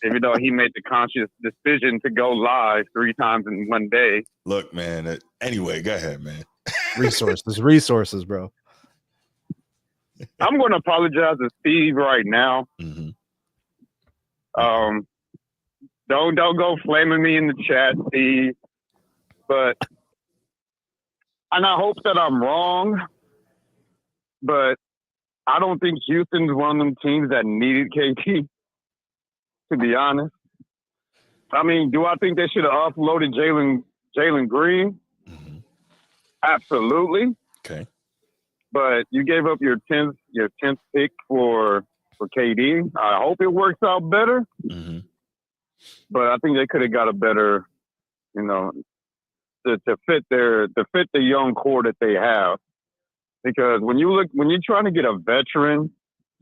Even though he made the conscious decision to go live 3 times in one day. Look, man. Anyway, go ahead, man. Resources, bro. I'm going to apologize to Steve right now. Mm-hmm. Don't go flaming me in the chat, Steve. But and I hope that I'm wrong. But I don't think Houston's one of them teams that needed KT. To be honest, I mean, do I think they should have offloaded Jalen Green? Mm-hmm. Absolutely. Okay. But you gave up your 10th pick for KD. I hope it works out better. Mm-hmm. But I think they could have got a better, to fit the young core that they have. Because when you're trying to get a veteran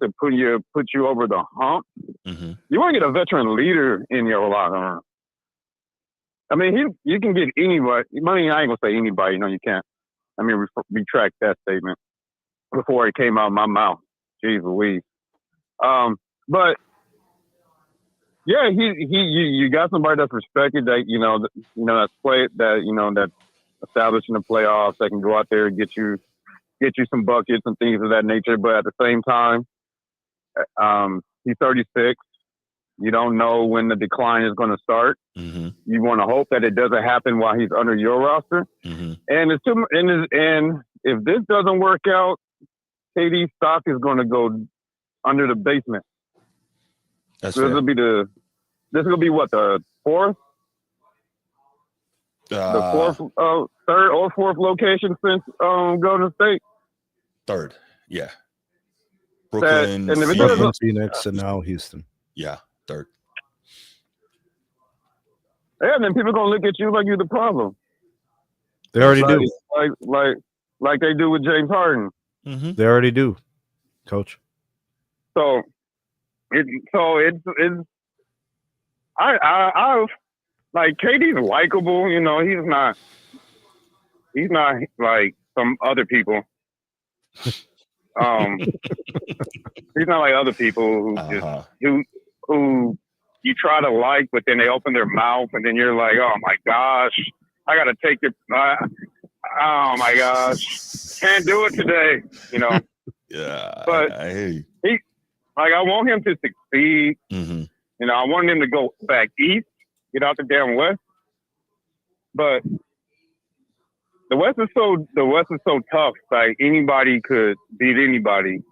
to put you over the hump, mm-hmm. you want to get a veteran leader in your locker room. I mean, you can get anybody. I mean, I ain't gonna say anybody. No, you can't. I mean, retract that statement before it came out of my mouth. Jeez Louise. But yeah, you got somebody that's respected that that's that's established in the playoffs that can go out there and get you some buckets and things of that nature. But at the same time, he's 36. You don't know when the decline is going to start. Mm-hmm. You want to hope that it doesn't happen while he's under your roster. Mm-hmm. And if this doesn't work out, KD's stock is going to go under the basement. That's This will be what, the fourth? The fourth, third or fourth location since Golden State. Third, yeah. Brooklyn, Phoenix, and now Houston. Yeah, third. Yeah, then people are gonna look at you like you're the problem. They already do. Like they do with James Harden. Mm-hmm. They already do, Coach. So it's I like KD's likable. He's not like some other people. He's not like other people who you try to like, but then they open their mouth and then you're like, oh my gosh, I gotta take it. Oh my gosh, can't do it today. Yeah, but I hear you. I want him to succeed. Mm-hmm. I want him to go back east, get out the damn west. But the West is so tough. Like anybody could beat anybody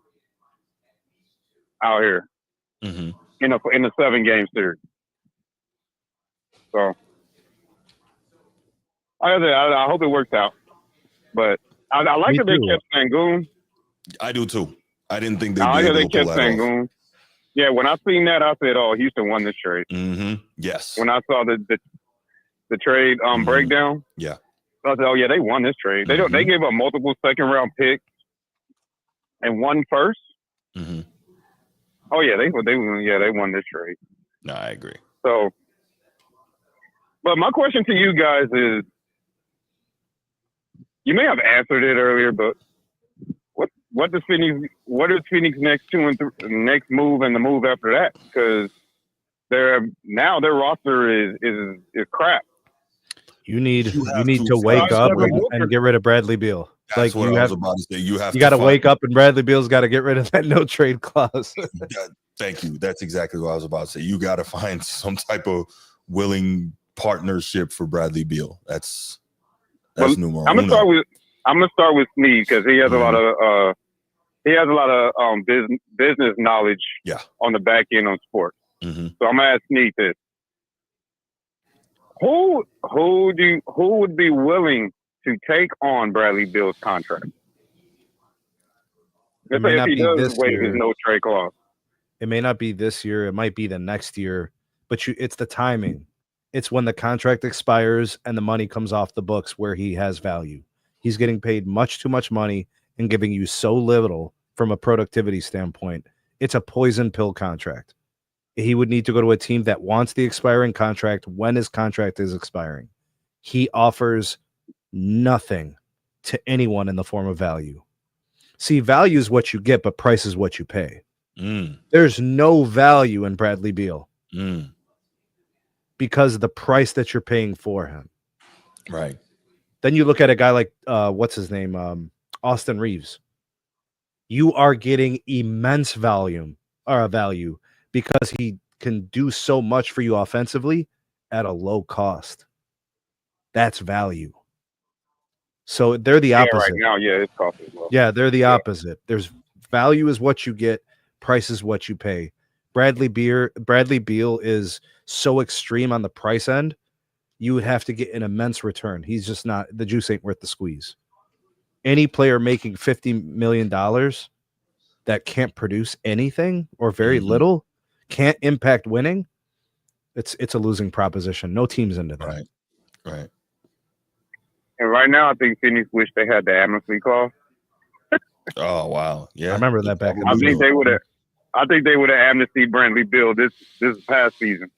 out here mm-hmm. in a 7-game series. So I hope it works out. But I like that they kept Sengun. I do too. I didn't think they'd I be like that able they to pull kept that Sengun. off. Yeah, when I seen that, I said, "Oh, Houston won this trade." Mm-hmm. Yes. When I saw the trade mm-hmm. breakdown, yeah, I said, "Oh yeah, they won this trade. Mm-hmm. They gave up multiple second-round picks and one first. Mm-hmm. Oh yeah, they won this trade." No, I agree. So, but my question to you guys is, you may have answered it earlier, but what is Phoenix next next move and the move after that? Because their roster is crap. You need to wake up and get rid of Bradley Beal. That's what I was about to say. You got to wake up, and Bradley Beal's got to get rid of that no trade clause. Thank you. That's exactly what I was about to say. You got to find some type of willing partnership for Bradley Beal. That's numero I'm gonna start with Snead because he has a lot of business knowledge. Yeah. On the back end on sports. Mm-hmm. So I'm gonna ask Snead this: Who would be willing to take on Bradley Beal's contract? Let's say if he does waive his no trade clause. It may not be this year. It might be the next year. But it's the timing. It's when the contract expires and the money comes off the books where he has value. He's getting paid much too much money and giving you so little from a productivity standpoint. It's a poison pill contract. He would need to go to a team that wants the expiring contract when his contract is expiring. He offers nothing to anyone in the form of value. See, value is what you get, but price is what you pay. There's no value in Bradley Beal because of the price that you're paying for him. Right. Then you look at a guy like, what's his name? Austin Reeves. You are getting immense value because he can do so much for you offensively at a low cost. That's value. So they're the opposite. Right now, it's cost as well. Yeah, they're the opposite. There's value is what you get, price is what you pay. Bradley Beal is so extreme on the price end, you would have to get an immense return. He's just not, the juice ain't worth the squeeze. Any player making $50 million that can't produce anything or very little, can't impact winning, it's a losing proposition. No team's into that. Right. And right now, I think Phoenix wish they had the amnesty clause. Oh wow, yeah. I remember that back in I the think day. they would have. I think they would have amnesty Bradley Beal this past season.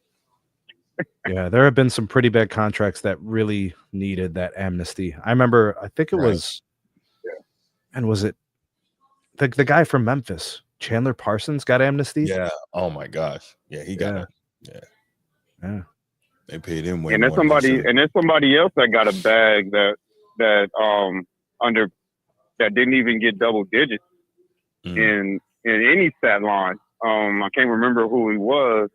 Yeah, there have been some pretty bad contracts that really needed that amnesty. I remember, I think it was, and was it the guy from Memphis, Chandler Parsons, got amnesty? Yeah. Oh my gosh. Yeah, he got it. Yeah. They paid him way And there's more. there's somebody else that got a bag that didn't even get double digits in any stat line. I can't remember who he was.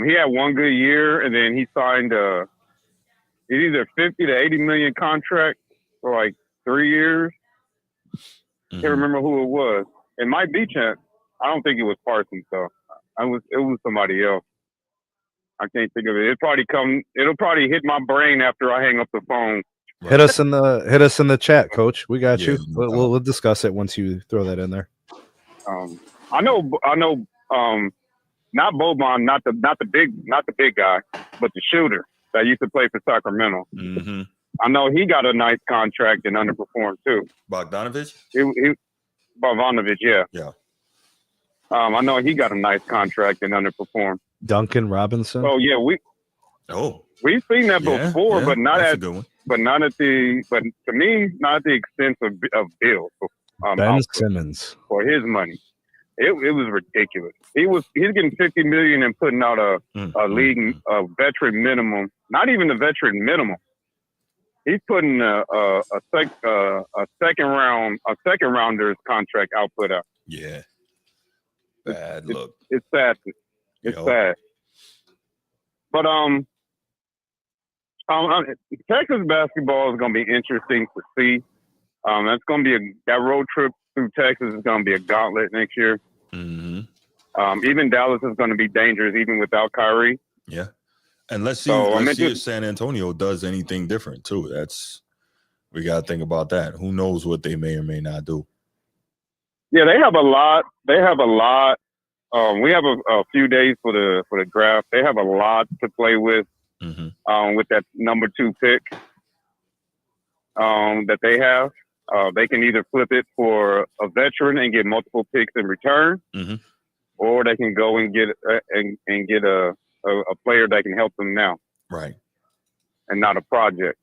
He had one good year, and then he signed it's either 50 to 80 million contract for like 3 years. Can't remember who it was. It might be Chance. I don't think it was Parsons though. It was somebody else. I can't think of it. It'll probably hit my brain after I hang up the phone. Right. Hit us in the chat, Coach. We got you. We'll discuss it once you throw that in there. I know. Not Boban, not the big guy, but the shooter that used to play for Sacramento. I know he got a nice contract and underperformed too. Bogdanovich? Bogdanovich, yeah. Yeah. I know he got a nice contract and underperformed. Duncan Robinson. Oh yeah, we've seen that before, but not at to me, not at the extent of Bill. Ben Simmons for his money. It was ridiculous. He's getting $50 million and putting out a league veteran minimum. Not even the veteran minimum. He's putting a second rounder's contract output out. Yeah. Bad look. It's sad. It's sad. But Texas basketball is going to be interesting to see. That's going to be that road trip through Texas is going to be a gauntlet next year. Even Dallas is going to be dangerous, even without Kyrie. Yeah, and let's see if San Antonio does anything different too. We got to think about that. Who knows what they may or may not do? Yeah, they have a lot. We have a few days for the draft. They have a lot to play with that number 2 pick that they have. They can either flip it for a veteran and get multiple picks in return, or they can go and get a player that can help them now, right? And not a project.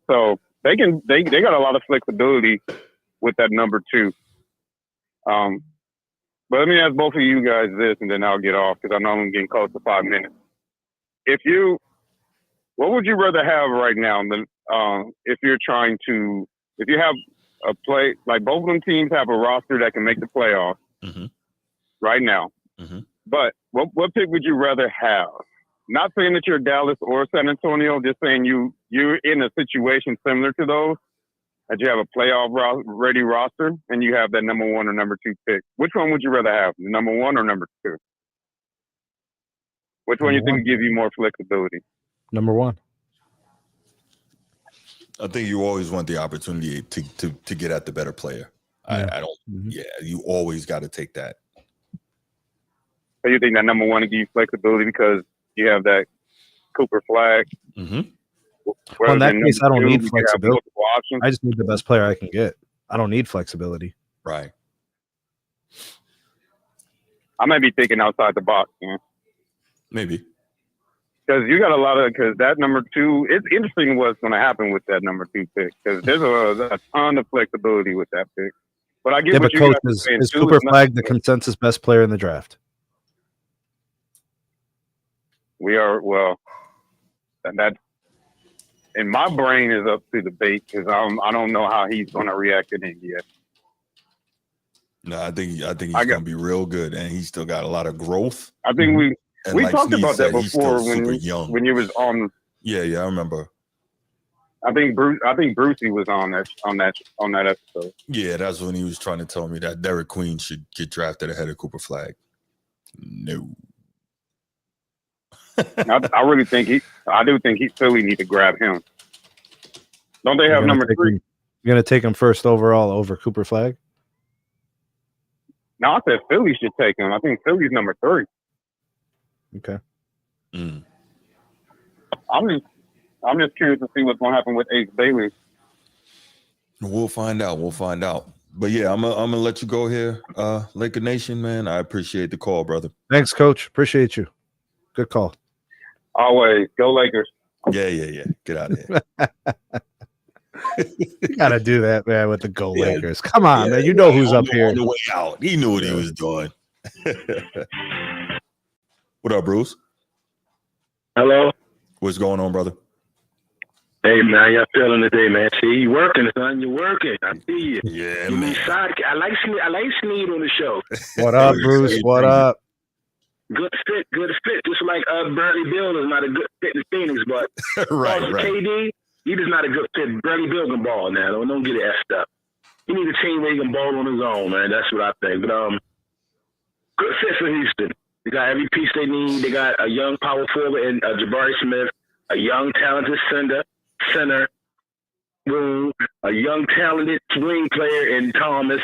So they got a lot of flexibility with that number 2. But let me ask both of you guys this, and then I'll get off because I know I'm getting close to 5 minutes. What would you rather have right now? If you have a play, like both of them teams have a roster that can make the playoffs right now. But what pick would you rather have? Not saying that you're Dallas or San Antonio, just saying you're in a situation similar to those, that you have a playoff ready roster and you have that number 1 or number 2 pick. Which one would you rather have, the number 1 or number 2? Which one you think gives you more flexibility? Number 1. I think you always want the opportunity to get at the better player. Yeah. I don't. Yeah, you always got to take that. So you think that number 1 gives you flexibility because you have that Cooper flag? Well, in that case, I don't need flexibility. I just need the best player I can get. I don't need flexibility. Right. I might be thinking outside the box, man. Maybe. Because you got a lot of, because that number 2, it's interesting what's going to happen with that number 2 pick. Because there's a ton of flexibility with that pick. But I get what you coach, guys are saying. is too. Cooper Flag the consensus best player in the draft? We are, well, that in my brain is up to debate because I don't know how he's going to react to it yet. No, I think he's going to be real good, and he's still got a lot of growth. I think we like talked Sneed about that said, before when you was on. Yeah, I remember. I think Brucey was on that episode. Yeah, that's when he was trying to tell me that Derek Queen should get drafted ahead of Cooper Flag. No. I really think Philly need to grab him. Don't they have number 3? You're going to take him first overall over Cooper Flag? No, I said Philly should take him. I think Philly's number 3. Okay. I'm just curious to see what's going to happen with Ace Bailey. We'll find out. But yeah, I'm gonna let you go here, Laker Nation, man. I appreciate the call, brother. Thanks, Coach. Appreciate you. Good call. Always. Go Lakers. Yeah. Get out of here. You gotta do that, man, with the Go Lakers. Come on, man. You know who's up here. On the way out. He knew what he was doing. What up, Bruce? Hello. What's going on, brother? Hey, man, y'all feeling today, man. See, you working, son. You working. I see you. Yeah, you man. Sidekick. I like Sneed on the show. What up, Bruce? What up? Good fit. Just like Bradley Beal is not a good fit in Phoenix, but right. KD, he is not a good fit. Bradley Beal can ball now. Don't get it effed up. He need a team where he can ball on his own, man. That's what I think. But good fit for Houston. They got every piece they need. They got a young power forward in Jabari Smith, a young talented center, boom, a young talented swing player in Thomas,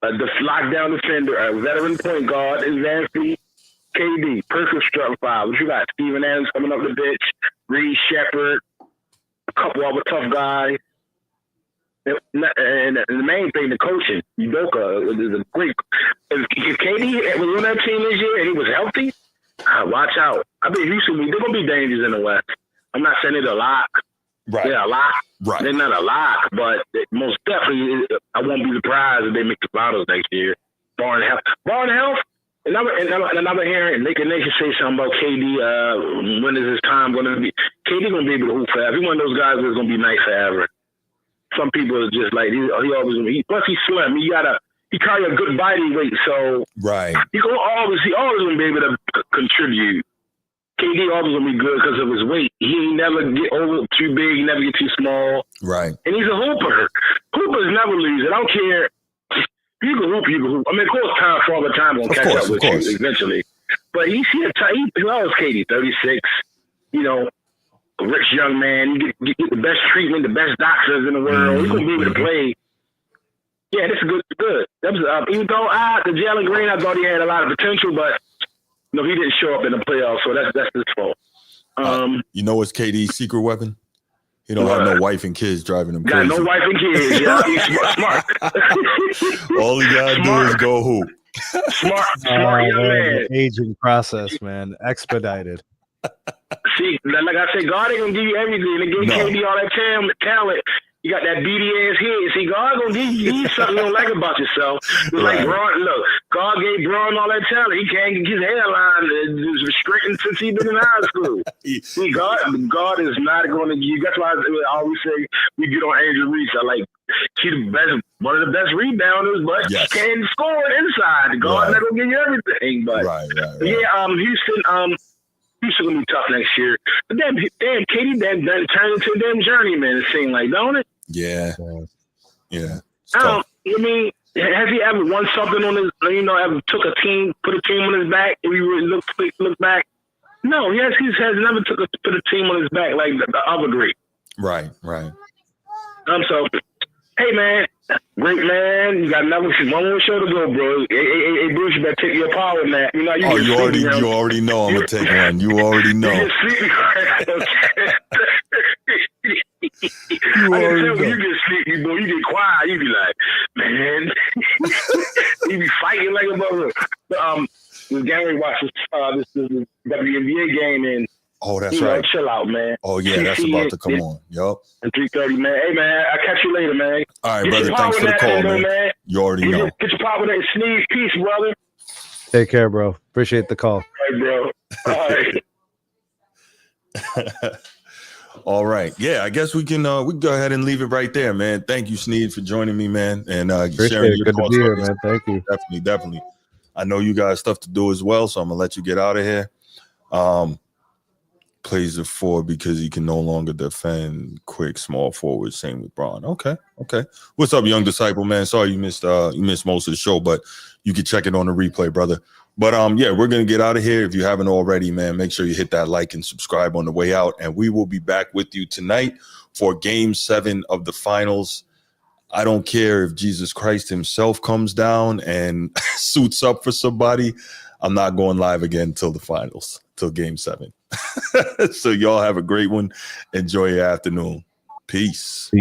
the lockdown defender, a veteran point guard in Vancy, KD, perfect start 5. What you got? Steven Adams coming up the bench, Reed Shepard, a couple other tough guys. And the main thing, the coaching, Udoka is a great. If KD was on that team this year and he was healthy, watch out. I think Houston, they're going to be dangerous in the West. I'm not saying it's a lock. Right. They're a lock. Right. They're not a lock, but most definitely, I won't be surprised if they make the finals next year. Barring health. And I'm hearing Laker Nation say something about KD. When is his time going to be? KD going to be able to hoop forever. He's one of those guys that's going to be nice forever. Some people are just like he always. Plus he's slim. He carry a good body weight, so right. He always gonna be able to contribute. KD always gonna be good because of his weight. He never get over too big. He never get too small. Right. And he's a hooper. Hoopers never lose. I don't care. You can hoop. I mean, of course, time for all the time gonna catch up with you eventually. But he was KD 36. You know. A rich young man, you get the best treatment, the best doctors in the world. He's gonna be able to play. Yeah, this is good. That was even though the Jalen Green, I thought he had a lot of potential, but no, he didn't show up in the playoffs, so that's his fault. You know what's KD's secret weapon? He don't have no wife and kids driving him crazy. Got no wife and kids. Yeah, he's smart. All he gotta do is go hoop. Smart young man. The aging process, man, expedited. See, like I said, God ain't gonna give you everything. They give KD all that talent. You got that beady ass head. See, God gonna give you something you don't like about yourself. It's like Braun. Look, God gave Braun all that talent. He can't get his hairline straightened since he been in high school. See, God is not going to give you. That's why I always say we get on Angel Reese. She's one of the best rebounders, but she can't score inside. God not gonna give you everything. But yeah, Houston gonna be tough next year. But damn, KD turned into a damn journeyman. It seemed like, don't it? Yeah. I mean, has he ever won something on his? Ever took a team, put a team on his back? If you really look back, no. He has never put a team on his back like the other great. Right. So, hey man, great man. You got one more show to go, bro. Hey, Bruce, you better take your power nap. You already know I'm gonna take one. You already know. You get sleepy, boy. You get quiet. You be like, man. You be fighting like a mother. Oh yeah, that's about to come on. Yup. At 3:30, man. Hey, man, I'll catch you later, man. All right, brother. Thanks for the call, man. You already know. Get your pop with that sneeze. Peace, brother. Take care, bro. Appreciate the call. All right, bro. All right. All right. Yeah, I guess we can go ahead and leave it right there, man. Thank you, Sneed, for joining me, man, and sharing your thoughts. Good to be here, man. Thank you. Definitely. I know you guys stuff to do as well, so I'm gonna let you get out of here. Plays the 4 because he can no longer defend quick small forward. Same with Braun. Okay. What's up, young disciple, man? Sorry you missed most of the show, but you can check it on the replay, brother. But yeah, we're gonna get out of here. If you haven't already, man, make sure you hit that like and subscribe on the way out. And we will be back with you tonight for Game 7 of the finals. I don't care if Jesus Christ himself comes down and suits up for somebody. I'm not going live again till the finals, till Game 7. So y'all have a great one. Enjoy your afternoon. Peace.